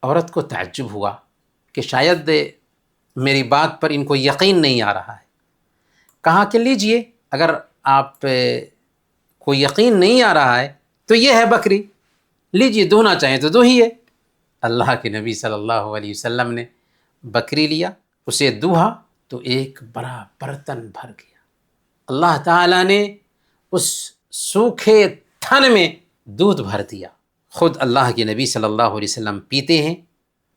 عورت کو تعجب ہوا کہ شاید میری بات پر ان کو یقین نہیں آ رہا ہے۔ کہا کہ لیجئے، اگر آپ کو یقین نہیں آ رہا ہے تو یہ ہے بکری، لیجئے، دوہنا چاہیں تو دوہیے۔ اللہ کے نبی صلی اللہ علیہ وسلم نے بکری لیا، اسے دوہا تو ایک بڑا برتن بھر گیا۔ اللہ تعالیٰ نے اس سوکھے تھن میں دودھ بھر دیا۔ خود اللہ کے نبی صلی اللہ علیہ وسلم پیتے ہیں،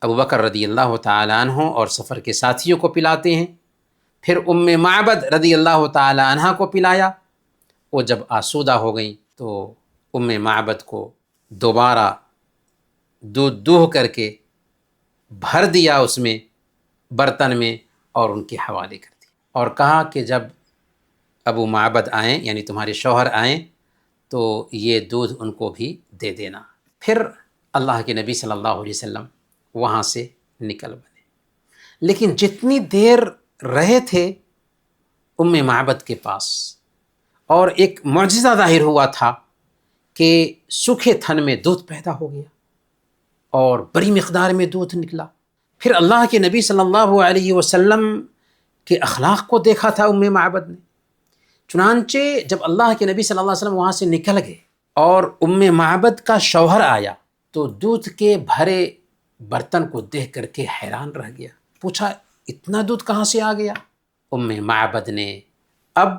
ابوبکر رضی اللہ تعالیٰ عنہ اور سفر کے ساتھیوں کو پلاتے ہیں، پھر ام معبد رضی اللہ تعالیٰ عنہ کو پلایا۔ وہ جب آسودہ ہو گئیں تو ام معبد کو دوبارہ دودھ دوہ کر کے بھر دیا اس میں، برتن میں اور ان کے حوالے کر دی، اور کہا کہ جب ابو معبد آئیں یعنی تمہارے شوہر آئیں تو یہ دودھ ان کو بھی دے دینا۔ پھر اللہ کے نبی صلی اللہ علیہ وسلم وہاں سے نکل بنے، لیکن جتنی دیر رہے تھے ام معبد کے پاس، اور ایک معجزہ ظاہر ہوا تھا کہ سوکھے تھن میں دودھ پیدا ہو گیا اور بڑی مقدار میں دودھ نکلا۔ پھر اللہ کے نبی صلی اللہ علیہ وسلم کے اخلاق کو دیکھا تھا ام معبد نے، چنانچہ جب اللہ کے نبی صلی اللہ علیہ وسلم وہاں سے نکل گئے اور ام معبد کا شوہر آیا تو دودھ کے بھرے برتن کو دیکھ کر کے حیران رہ گیا، پوچھا اتنا دودھ کہاں سے آ گیا؟ ام معبد نے اب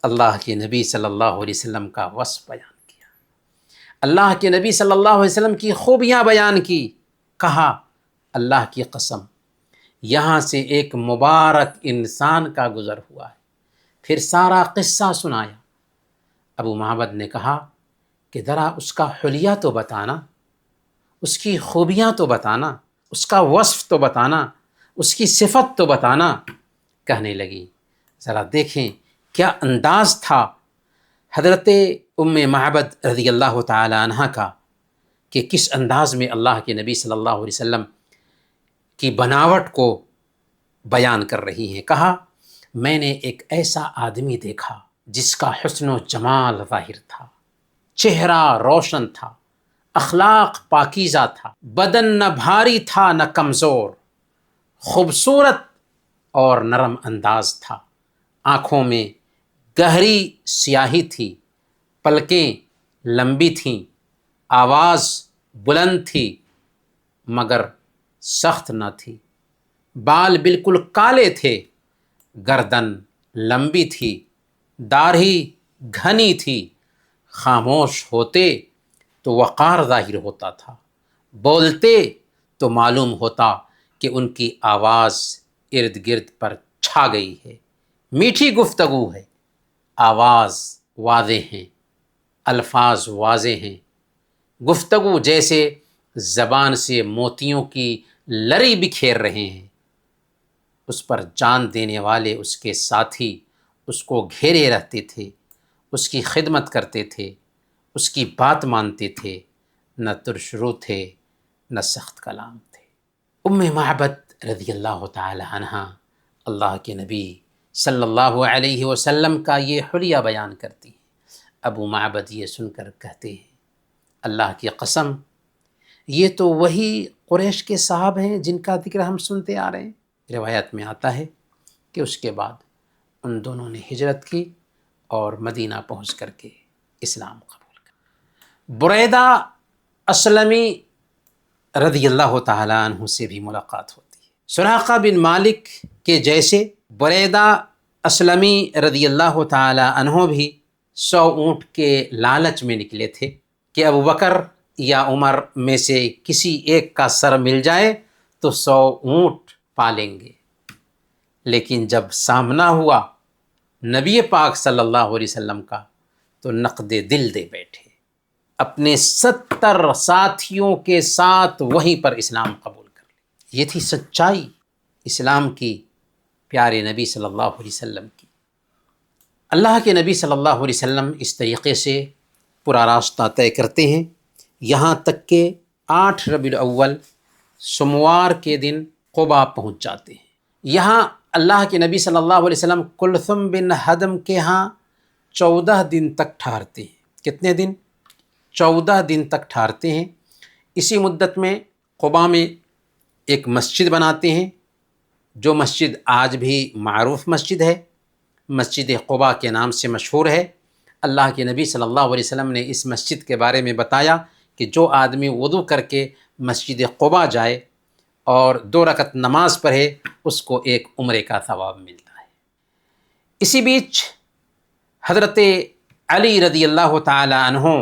اللہ کے نبی صلی اللہ علیہ وسلم کا وصف بیان کیا، اللہ کے نبی صلی اللہ علیہ وسلم کی خوبیاں بیان کی، کہا اللہ کی قسم یہاں سے ایک مبارک انسان کا گزر ہوا ہے۔ پھر سارا قصہ سنایا۔ ابو معبد نے کہا کہ ذرا اس کا حلیہ تو بتانا، اس کی خوبیاں تو بتانا، اس کا وصف تو بتانا، اس کی صفت تو بتانا۔ کہنے لگی ذرا دیکھیں کیا انداز تھا حضرت ام معبد رضی اللہ تعالی عنہ کا، کہ کس انداز میں اللہ کے نبی صلی اللہ علیہ وسلم کی بناوٹ کو بیان کر رہی ہیں۔ کہا میں نے ایک ایسا آدمی دیکھا جس کا حسن و جمال ظاہر تھا، چہرہ روشن تھا، اخلاق پاکیزہ تھا، بدن نہ بھاری تھا نہ کمزور، خوبصورت اور نرم انداز تھا، آنکھوں میں گہری سیاہی تھی، پلکیں لمبی تھیں، آواز بلند تھی مگر سخت نہ تھی، بال بالکل کالے تھے، گردن لمبی تھی، داڑھی گھنی تھی، خاموش ہوتے تو وقار ظاہر ہوتا تھا، بولتے تو معلوم ہوتا کہ ان کی آواز ارد گرد پر چھا گئی ہے، میٹھی گفتگو ہے، آواز واضح ہیں، الفاظ واضح ہیں، گفتگو جیسے زبان سے موتیوں کی لری بکھیر رہے ہیں۔ اس پر جان دینے والے اس کے ساتھی اس کو گھیرے رہتے تھے، اس کی خدمت کرتے تھے، اس کی بات مانتے تھے، نہ ترشرو تھے نہ سخت کلام تھے۔ ام معبد رضی اللہ تعالی عنہ اللہ کے نبی صلی اللہ علیہ وسلم کا یہ حلیہ بیان کرتی ہیں۔ ابو معبد یہ سن کر کہتے ہیں اللہ کی قسم یہ تو وہی قریش کے صاحب ہیں جن کا ذکر ہم سنتے آ رہے ہیں۔ روایت میں آتا ہے کہ اس کے بعد ان دونوں نے ہجرت کی اور مدینہ پہنچ کر کے اسلام قبول کر۔ بریدہ اسلمی رضی اللہ تعالیٰ عنہ سے بھی ملاقات ہوتی ہے۔ سراقہ بن مالک کے جیسے بریدہ اسلمی رضی اللہ تعالیٰ عنہ بھی 100 اونٹ کے لالچ میں نکلے تھے کہ ابو بکر یا عمر میں سے کسی ایک کا سر مل جائے تو 100 اونٹ پالیں گے، لیکن جب سامنا ہوا نبی پاک صلی اللہ علیہ وسلم کا تو نقد دل دے بیٹھے، اپنے 70 ساتھیوں کے ساتھ وہیں پر اسلام قبول کر لیا۔ یہ تھی سچائی اسلام کی، پیارے نبی صلی اللہ علیہ وسلم کی۔ اللہ کے نبی صلی اللہ علیہ وسلم اس طریقے سے پورا راستہ طے کرتے ہیں، یہاں تک کہ 8 ربیع الاول سوموار کے دن قبا پہنچ جاتے ہیں۔ یہاں اللہ کے نبی صلی اللہ علیہ وسلم کلثم بن حدم کے ہاں 14 دن تک ٹھہرتے ہیں۔ کتنے دن؟ 14 دن تک ٹھہرتے ہیں۔ اسی مدت میں قبا میں ایک مسجد بناتے ہیں، جو مسجد آج بھی معروف مسجد ہے، مسجد قبا کے نام سے مشہور ہے۔ اللہ کے نبی صلی اللہ علیہ وسلم نے اس مسجد کے بارے میں بتایا کہ جو آدمی وضو کر کے مسجد قبا جائے اور 2 رکعت نماز پڑھے اس کو ایک عمرے کا ثواب ملتا ہے۔ اسی بیچ حضرت علی رضی اللہ تعالی عنہ،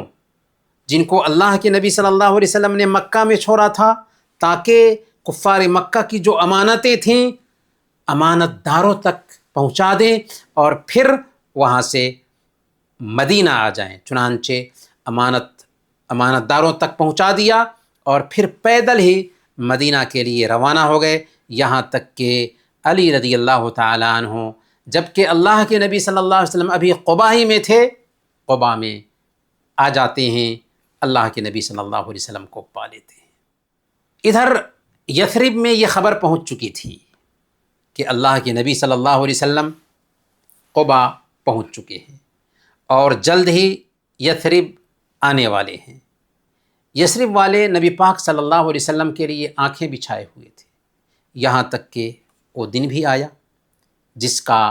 جن کو اللہ کے نبی صلی اللہ علیہ وسلم نے مکہ میں چھوڑا تھا تاکہ کفار مکہ کی جو امانتیں تھیں امانت داروں تک پہنچا دیں اور پھر وہاں سے مدینہ آ جائیں، چنانچہ امانت داروں تک پہنچا دیا اور پھر پیدل ہی مدینہ کے لیے روانہ ہو گئے، یہاں تک کہ علی رضی اللہ تعالیٰ عنہ جب کہ اللہ کے نبی صلی اللہ علیہ وسلم ابھی قباء ہی میں تھے، قباء میں آ جاتے ہیں، اللہ کے نبی صلی اللہ علیہ وسلم کو پا لیتے ہیں۔ ادھر یثرب میں یہ خبر پہنچ چکی تھی کہ اللہ کے نبی صلی اللہ علیہ وسلم قباء پہنچ چکے ہیں اور جلد ہی یثرب آنے والے ہیں۔ یثرب والے نبی پاک صلی اللہ علیہ وسلم کے لیے آنکھیں بچھائے ہوئے تھے، یہاں تک کہ وہ دن بھی آیا جس کا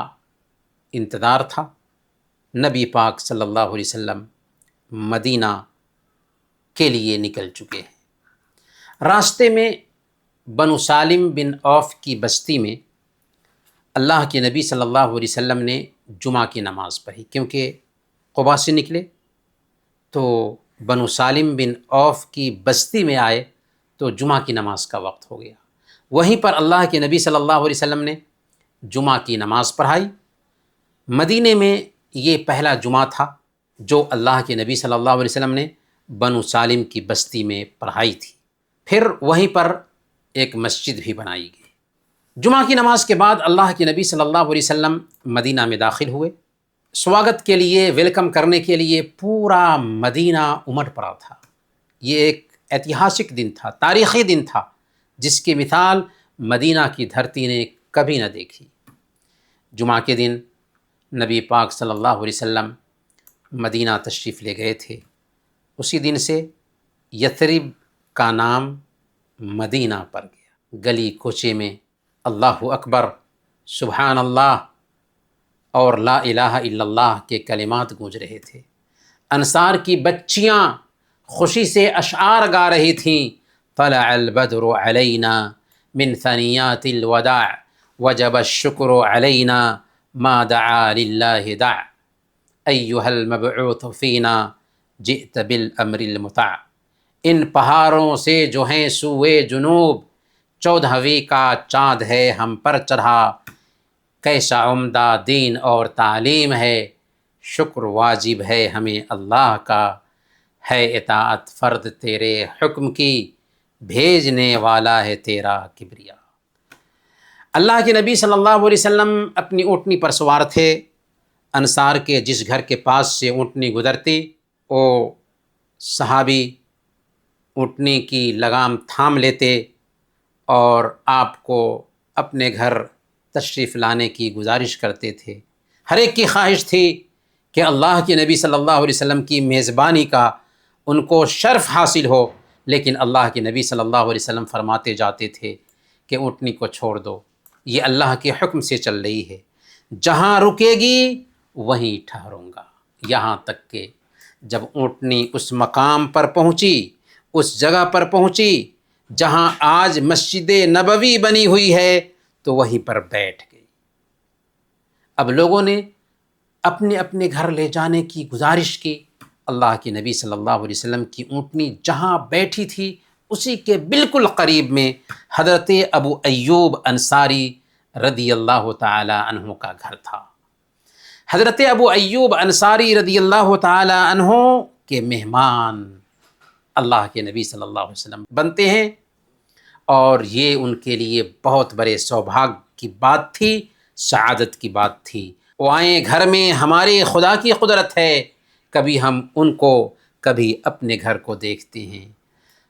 انتظار تھا۔ نبی پاک صلی اللہ علیہ وسلم مدینہ کے لیے نکل چکے ہیں۔ راستے میں بنو سالم بن عوف کی بستی میں اللہ کے نبی صلی اللہ علیہ وسلم نے جمعہ کی نماز پڑھی، کیونکہ قباء سے نکلے تو بنو سالم بن عوف کی بستی میں آئے تو جمعہ کی نماز کا وقت ہو گیا۔ وہیں پر اللہ کے نبی صلی اللہ علیہ وسلم نے جمعہ کی نماز پڑھائی۔ مدینے میں یہ پہلا جمعہ تھا جو اللہ کے نبی صلی اللہ علیہ وسلم نے بنو سالم کی بستی میں پڑھائی تھی۔ پھر وہیں پر ایک مسجد بھی بنائی گئی۔ جمعہ کی نماز کے بعد اللہ کے نبی صلی اللہ علیہ وسلم مدینہ میں داخل ہوئے۔ سواگت کے لیے، ویلکم کرنے کے لیے پورا مدینہ امٹ پڑا تھا۔ یہ ایک ایتہاسک دن تھا، تاریخی دن تھا، جس کی مثال مدینہ کی دھرتی نے کبھی نہ دیکھی۔ جمعہ کے دن نبی پاک صلی اللہ علیہ وسلم مدینہ تشریف لے گئے تھے۔ اسی دن سے یثرب کا نام مدینہ پڑ گیا۔ گلی کوچے میں اللہ اکبر، سبحان اللہ اور لا الہ الا اللہ کے کلمات گونج رہے تھے۔ انصار کی بچیاں خوشی سے اشعار گا رہی تھیں، طلع البدر علینا من ثنیات الوداع وجب الشکر علینا ما دعا للہ دع ایہا المبعوث فینا جئت بالامر المطاع۔ ان پہاڑوں سے جو ہیں سوئے جنوب، 14ویں کا چاند ہے ہم پر چڑھا، کیسا عمدہ دین اور تعلیم ہے، شکر واجب ہے ہمیں اللہ کا، ہے اطاعت فرد تیرے حکم کی، بھیجنے والا ہے تیرا کبریا۔ اللہ کے نبی صلی اللہ علیہ وسلم اپنی اونٹنی پر سوار تھے۔ انصار کے جس گھر کے پاس سے اونٹنی گزرتی، وہ صحابی اونٹنی کی لگام تھام لیتے اور آپ کو اپنے گھر تشریف لانے کی گزارش کرتے تھے۔ ہر ایک کی خواہش تھی کہ اللہ کے نبی صلی اللہ علیہ وسلم کی میزبانی کا ان کو شرف حاصل ہو، لیکن اللہ کے نبی صلی اللہ علیہ وسلم فرماتے جاتے تھے کہ اونٹنی کو چھوڑ دو، یہ اللہ کے حکم سے چل رہی ہے، جہاں رکے گی وہیں ٹھہروں گا۔ یہاں تک کہ جب اونٹنی اس مقام پر پہنچی، اس جگہ پر پہنچی جہاں آج مسجد نبوی بنی ہوئی ہے، تو وہیں پر بیٹھ گئی۔ اب لوگوں نے اپنے اپنے گھر لے جانے کی گزارش کی۔ اللہ کے نبی صلی اللہ علیہ وسلم کی اونٹنی جہاں بیٹھی تھی اسی کے بالکل قریب میں حضرت ابو ایوب انصاری رضی اللہ تعالی عنہ کا گھر تھا۔ حضرت ابو ایوب انصاری رضی اللہ تعالی عنہ کے مہمان اللہ کے نبی صلی اللہ علیہ وسلم بنتے ہیں، اور یہ ان کے لیے بہت بڑے سوبھاگ کی بات تھی، سعادت کی بات تھی۔ وہ آئیں گھر میں، ہمارے خدا کی قدرت ہے، کبھی ہم ان کو کبھی اپنے گھر کو دیکھتے ہیں۔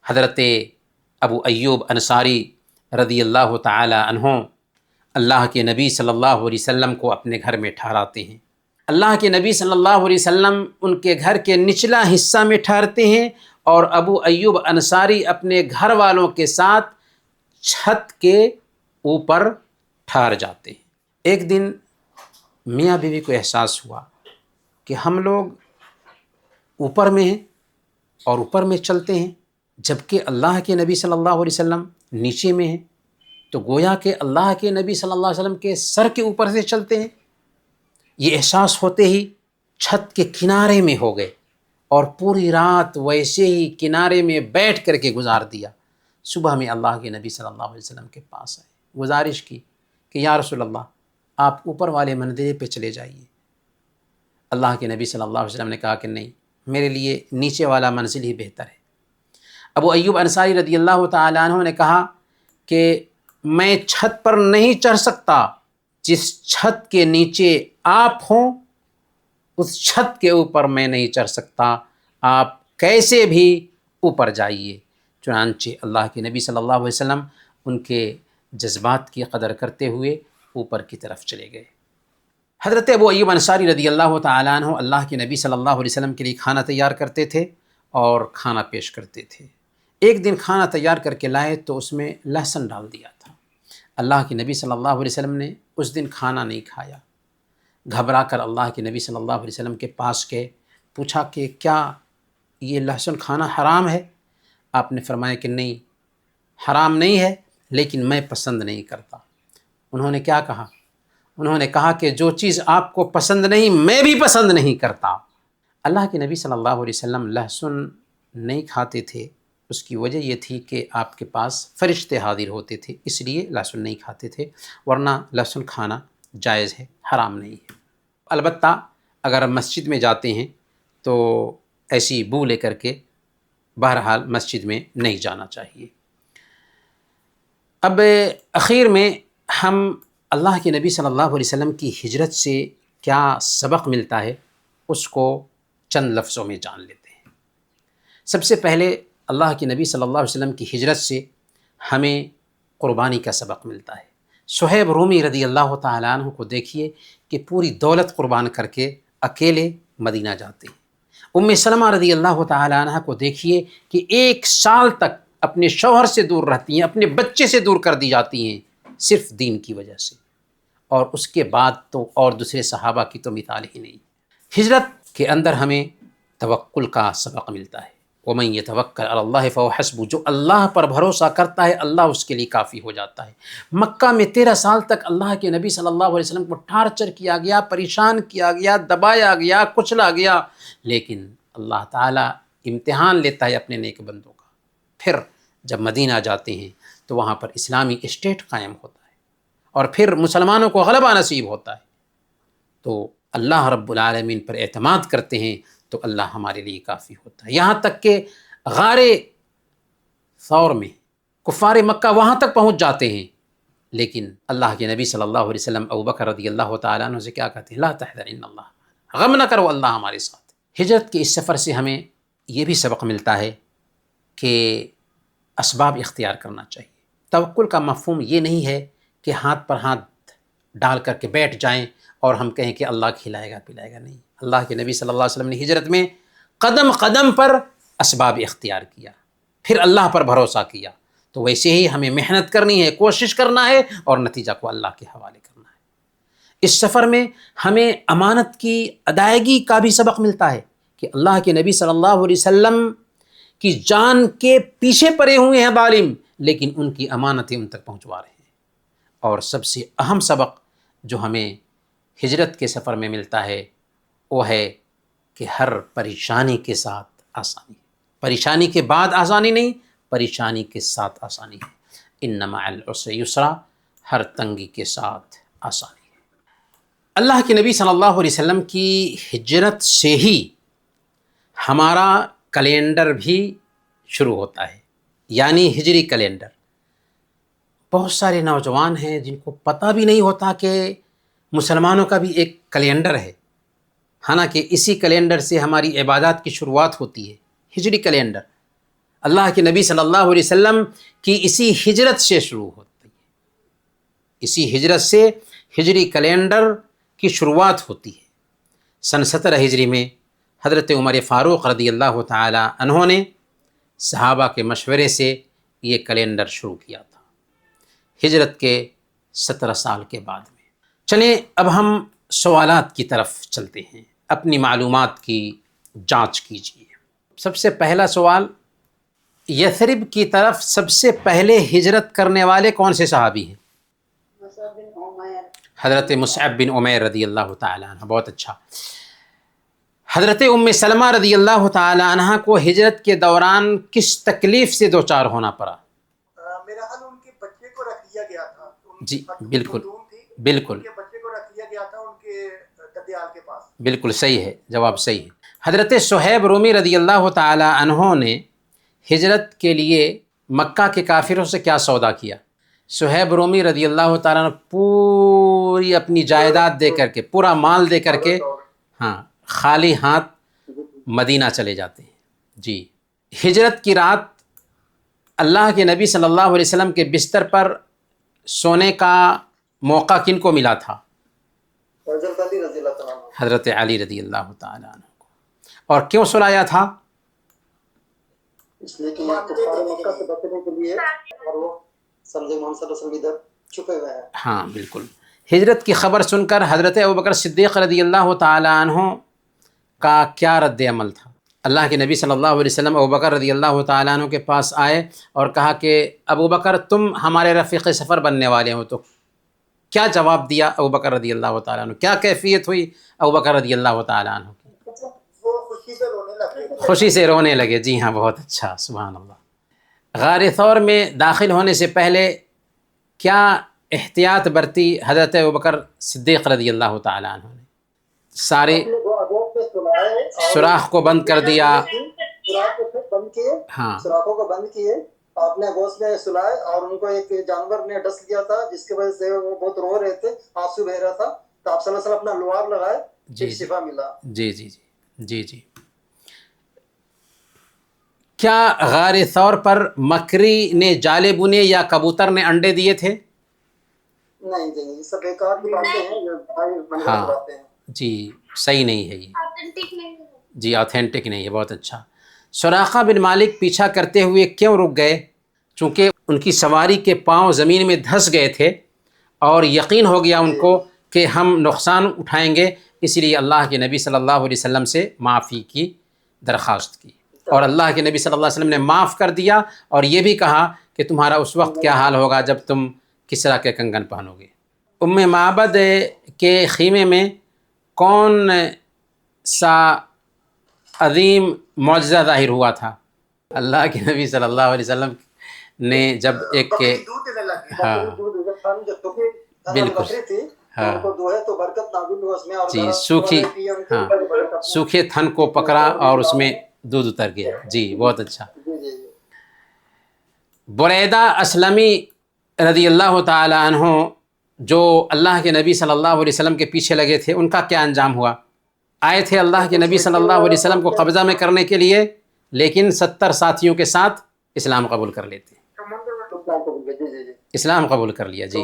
حضرت ابو ایوب انصاری رضی اللہ تعالی عنہ اللہ کے نبی صلی اللہ علیہ وسلم کو اپنے گھر میں ٹھہراتے ہیں۔ اللہ کے نبی صلی اللہ علیہ وسلم ان کے گھر کے نچلا حصہ میں ٹھہرتے ہیں، اور ابو ایوب انصاری اپنے گھر والوں کے ساتھ چھت کے اوپر ٹھہر جاتے ہیں۔ ایک دن میاں بیوی کو احساس ہوا کہ ہم لوگ اوپر میں ہیں اور اوپر میں چلتے ہیں، جبکہ اللہ کے نبی صلی اللہ علیہ وسلم نیچے میں ہیں، تو گویا کہ اللہ کے نبی صلی اللہ علیہ وسلم کے سر کے اوپر سے چلتے ہیں۔ یہ احساس ہوتے ہی چھت کے کنارے میں ہو گئے اور پوری رات ویسے ہی کنارے میں بیٹھ کر کے گزار دیا۔ صبح میں اللہ کے نبی صلی اللہ علیہ وسلم کے پاس آئے، گزارش کی کہ یا رسول اللہ، آپ اوپر والے منزل پہ چلے جائیے۔ اللہ کے نبی صلی اللہ علیہ وسلم نے کہا کہ نہیں، میرے لیے نیچے والا منزل ہی بہتر ہے۔ ابو ایوب انصاری رضی اللہ تعالیٰ عنہ نے کہا کہ میں چھت پر نہیں چڑھ سکتا، جس چھت کے نیچے آپ ہوں اس چھت کے اوپر میں نہیں چڑھ سکتا، آپ کیسے بھی اوپر جائیے۔ چنانچہ اللہ کے نبی صلی اللہ علیہ وسلم ان کے جذبات کی قدر کرتے ہوئے اوپر کی طرف چلے گئے۔ حضرت ابو ایوب انصاری رضی اللہ تعالیٰ عنہ اللہ کے نبی صلی اللہ علیہ وسلم کے لیے کھانا تیار کرتے تھے اور کھانا پیش کرتے تھے۔ ایک دن کھانا تیار کر کے لائے تو اس میں لہسن ڈال دیا تھا۔ اللہ کے نبی صلی اللہ علیہ وسلم نے اس دن کھانا نہیں کھایا۔ گھبرا کر اللہ کے نبی صلی اللہ علیہ وسلم کے پاس گئے، پوچھا کہ کیا یہ لہسن کھانا حرام ہے؟ آپ نے فرمایا کہ نہیں، حرام نہیں ہے، لیکن میں پسند نہیں کرتا۔ انہوں نے کیا کہا؟ انہوں نے کہا کہ جو چیز آپ کو پسند نہیں میں بھی پسند نہیں کرتا۔ اللہ کے نبی صلی اللہ علیہ وسلم لہسن نہیں کھاتے تھے، اس کی وجہ یہ تھی کہ آپ کے پاس فرشتے حاضر ہوتے تھے، اس لیے لہسن نہیں کھاتے تھے، ورنہ لہسن کھانا جائز ہے، حرام نہیں ہے۔ البتہ اگر مسجد میں جاتے ہیں تو ایسی بو لے کر کے بہرحال مسجد میں نہیں جانا چاہیے۔ اب اخیر میں ہم اللہ کے نبی صلی اللہ علیہ وسلم کی ہجرت سے کیا سبق ملتا ہے اس کو چند لفظوں میں جان لیتے ہیں۔ سب سے پہلے اللہ کے نبی صلی اللہ علیہ وسلم کی ہجرت سے ہمیں قربانی کا سبق ملتا ہے۔ صہیب رومی رضی اللہ تعالیٰ عنہ کو دیکھیے کہ پوری دولت قربان کر کے اکیلے مدینہ جاتے ہیں۔ ام سلمہ رضی اللہ تعالیٰ عنہ کو دیکھیے کہ 1 سال تک اپنے شوہر سے دور رہتی ہیں، اپنے بچے سے دور کر دی جاتی ہیں، صرف دین کی وجہ سے، اور اس کے بعد تو اور دوسرے صحابہ کی تو مثال ہی نہیں۔ ہجرت کے اندر ہمیں توکل کا سبق ملتا ہے۔ وَمَن يَتَوَكَّلْ عَلَى اللَّهِ فَهُوَ حَسْبُهُ، جو اللہ پر بھروسہ کرتا ہے اللہ اس کے لیے کافی ہو جاتا ہے۔ مکہ میں 13 سال تک اللہ کے نبی صلی اللہ علیہ وسلم کو ٹارچر کیا گیا، پریشان کیا گیا، دبایا گیا، کچلا گیا، لیکن اللہ تعالیٰ امتحان لیتا ہے اپنے نیک بندوں کا۔ پھر جب مدینہ جاتے ہیں تو وہاں پر اسلامی اسٹیٹ قائم ہوتا ہے اور پھر مسلمانوں کو غلبہ نصیب ہوتا ہے، تو اللہ رب العالمین پر اعتماد کرتے ہیں تو اللہ ہمارے لیے کافی ہوتا ہے۔ یہاں تک کہ غار ثور میں کفار مکہ وہاں تک پہنچ جاتے ہیں، لیکن اللہ کے نبی صلی اللہ علیہ وسلم ابوبکر رضی اللہ تعالیٰ عنہ سے کیا کہتے ہیں؟ لا تحزن ان اللہ، غم نہ کرو اللہ ہمارے ساتھ۔ ہجرت کے اس سفر سے ہمیں یہ بھی سبق ملتا ہے کہ اسباب اختیار کرنا چاہیے۔ توکل کا مفہوم یہ نہیں ہے کہ ہاتھ پر ہاتھ ڈال کر کے بیٹھ جائیں اور ہم کہیں کہ اللہ کھلائے گا پلائے گا، نہیں۔ اللہ کے نبی صلی اللہ علیہ وسلم نے ہجرت میں قدم قدم پر اسباب اختیار کیا، پھر اللہ پر بھروسہ کیا۔ تو ویسے ہی ہمیں محنت کرنی ہے، کوشش کرنا ہے اور نتیجہ کو اللہ کے حوالے کرنا ہے۔ اس سفر میں ہمیں امانت کی ادائیگی کا بھی سبق ملتا ہے کہ اللہ کے نبی صلی اللہ علیہ وسلم کی جان کے پیچھے پڑے ہوئے ہیں ظالم، لیکن ان کی امانتیں ان تک پہنچوا رہے ہیں۔ اور سب سے اہم سبق جو ہمیں ہجرت کے سفر میں ملتا ہے وہ ہے کہ ہر پریشانی کے ساتھ آسانی ہے۔ پریشانی کے بعد آسانی نہیں، پریشانی کے ساتھ آسانی ہے۔ ان مع العسر یسرا، ہر تنگی کے ساتھ آسانی ہے۔ اللہ کے نبی صلی اللہ علیہ وسلم کی ہجرت سے ہی ہمارا کیلنڈر بھی شروع ہوتا ہے، یعنی ہجری کیلنڈر۔ بہت سارے نوجوان ہیں جن کو پتہ بھی نہیں ہوتا کہ مسلمانوں کا بھی ایک کیلنڈر ہے، حالانکہ اسی کیلنڈر سے ہماری عبادات کی شروعات ہوتی ہے، ہجری کیلنڈر۔ اللہ کے نبی صلی اللہ علیہ وسلم کی اسی ہجرت سے شروع ہوتی ہے، اسی ہجرت سے ہجری کیلنڈر کی شروعات ہوتی ہے۔ سن 17 ہجری میں حضرت عمر فاروق رضی اللہ تعالی عنہ نے صحابہ کے مشورے سے یہ کیلنڈر شروع کیا تھا، ہجرت کے 17 سال کے بعد میں۔ چلیں اب ہم سوالات کی طرف چلتے ہیں، اپنی معلومات کی جانچ کیجیے۔ سب سے پہلا سوال، یثرب کی طرف سب سے پہلے ہجرت کرنے والے کون سے صحابی ہیں؟ حضرت مصعب بن عمیر رضی اللہ تعالیٰ عنہ، بہت اچھا۔ حضرت ام سلمہ رضی اللہ تعالیٰ عنہ کو ہجرت کے دوران کس تکلیف سے دوچار ہونا پڑا؟ میرا حال ان کے بچے کو رکھ لیا گیا تھا۔ جی بالکل بالکل، ان کے بچے کو رکھ لیا گیا تھا ان کے ددیال کے پاس۔ بالکل صحیح ہے، جواب صحیح ہے۔ حضرت صہیب رومی رضی اللہ تعالیٰ عنہ نے ہجرت کے لیے مکہ کے کافروں سے کیا سودا کیا؟ صہیب رومی رضی اللہ تعالیٰ عنہ پوری اپنی جائیداد دے کر کے، پورا مال دے کر کے، ہاں، خالی ہاتھ مدینہ چلے جاتے ہیں۔ جی، ہجرت کی رات اللہ کے نبی صلی اللہ علیہ وسلم کے بستر پر سونے کا موقع کن کو ملا تھا؟ حضرت علی رضی اللہ تعالیٰ عنہ۔ حضرت علی رضی اللہ تعالیٰ عنہ کو۔ اور کیوں سلایا تھا؟ اس لیے کہ کفار مکہ سے بچنے کے لیے، اور وہ سمجھے محمد صلی اللہ علیہ وسلم ادھر چھپے ہوئے ہیں۔ ہاں بالکل۔ ہجرت کی خبر سن کر حضرت ابوبکر صدیق رضی اللہ تعالیٰ عنہ کا کیا رد عمل تھا؟ اللہ کے نبی صلی اللہ علیہ وسلم ابوبکر رضی اللہ تعالیٰ عنہ کے پاس آئے اور کہا کہ ابوبکر تم ہمارے رفیق سفر بننے والے ہو، تو کیا جواب دیا ابوبکر رضی اللہ تعالیٰ عنہ؟ کیا کیفیت ہوئی ابوبکر رضی اللہ تعالیٰ عنہ کی؟ وہ خوشی سے رونے لگے۔ خوشی سے رونے لگے۔ جی ہاں، بہت اچھا، سبحان اللہ۔ غار ثور میں داخل ہونے سے پہلے کیا احتیاط برتی حضرت ابوبکر صدیق رضی اللہ تعالیٰ عنہ نے؟ سارے سوراخ کو بند کر دیا، ہاں، سوراخوں کو بند کیے، اپنے گوشت میں سلائے، اور ان کو ایک جانور نے ڈس لیا تھا جس کی وجہ سے وہ بہت رو رہے تھے، آنسو بہ رہا تھا، تو آپ صلی اللہ علیہ وسلم اپنا لعاب لگائے، جی شفا ملا۔ جی جی جی جی جی۔ کیا غار ثور پر مکری نے جالے بنے یا کبوتر نے انڈے دیے تھے؟ نہیں جی، یہ سب بیکار کی باتیں ہیں، یہ بھائی من ہاں گھڑت باتیں ہیں۔ جی، صحیح نہیں ہے یہ، جی آتھینٹک نہیں ہے۔ بہت اچھا۔ سراقہ بن مالک پیچھا کرتے ہوئے کیوں رک گئے؟ چونکہ ان کی سواری کے پاؤں زمین میں دھس گئے تھے اور یقین ہو گیا ان کو کہ ہم نقصان اٹھائیں گے، اس لیے اللہ کے نبی صلی اللہ علیہ وسلم سے معافی کی درخواست کی، اور اللہ کے نبی صلی اللہ علیہ وسلم نے معاف کر دیا، اور یہ بھی کہا کہ تمہارا اس وقت کیا حال ہوگا جب تم کسریٰ کے کنگن پہنو گے۔ ام معبد کے خیمے میں کون سا عظیم معجزہ ظاہر ہوا تھا؟ اللہ کے نبی صلی اللہ علیہ وسلم نے جب ایک بکری دودھ دینے لگی۔ ہاں بالکل، ہاں تو برکت نازل ہوا اس میں، اور جی، سوکھی، ہاں سوکھے تھن کو پکڑا اور اس میں دودھ اتر گیا۔ جی بہت اچھا۔ بریدہ اسلمی رضی اللہ تعالی عنہ جو اللہ کے نبی صلی اللہ علیہ وسلم کے پیچھے لگے تھے، ان کا کیا انجام ہوا؟ آئے تھے اللہ کے نبی صلی اللہ علیہ وسلم کو قبضہ میں کرنے کے لیے، لیکن 70 ساتھیوں کے ساتھ اسلام قبول کر لیتے، اسلام قبول کر لیا۔ جی،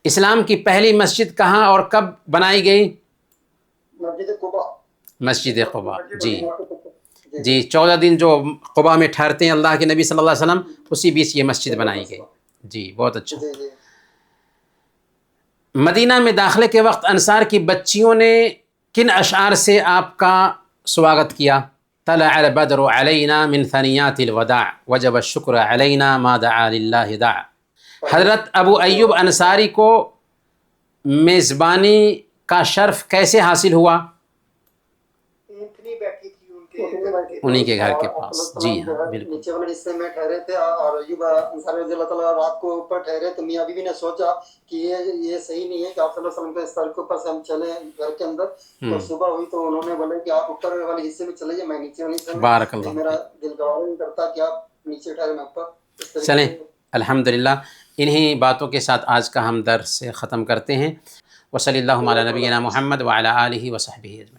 اسلام کی پہلی مسجد کہاں اور کب بنائی گئی؟ مسجد قباء۔ جی جی، 14 دن جو قباء میں ٹھہرتے ہیں اللہ کے نبی صلی اللہ علیہ وسلم، اسی بیچ یہ مسجد بنائی گئی۔ جی بہت اچھا۔ مدینہ میں داخلے کے وقت انصار کی بچیوں نے کن اشعار سے آپ کا سواگت کیا؟ طلع البدر علینا من ثنیات الوداع وجب الشکر علینا ما دعا للہ داع۔ حضرت ابو ایوب انصاری کو میزبانی کا شرف کیسے حاصل ہوا؟ اونٹنی بیٹھی تھی انہی کے گھر کے پاس۔ جی ہاں بالکل۔ نیچے والے حصے میں ٹھہرے تھے، اور ایوب انصاری رضی اللہ تعالیٰ رات کو اوپر ٹھہرے، تو میاں بیوی نے سوچا کہ یہ صحیح نہیں ہے کہ آپ صلی اللہ علیہ وسلم کے سر کے اوپر سے ہم چلیں گھر کے اندر، تو صبح ہوئی تو انہوں نے بولا کہ آپ اوپر والے حصے میں چلے جائیں، میں نیچے والے حصے میں، بارک اللہ، میرا دل گوارا نہیں کرتا کہ آپ نیچے ٹھہرے میں اوپر۔ چلیں الحمدللہ، انہی باتوں کے ساتھ آج کا ہم درس ختم کرتے ہیں۔ وصلی اللہ علی نبینا محمد وعلی آلہ وصحبہ اجمعین۔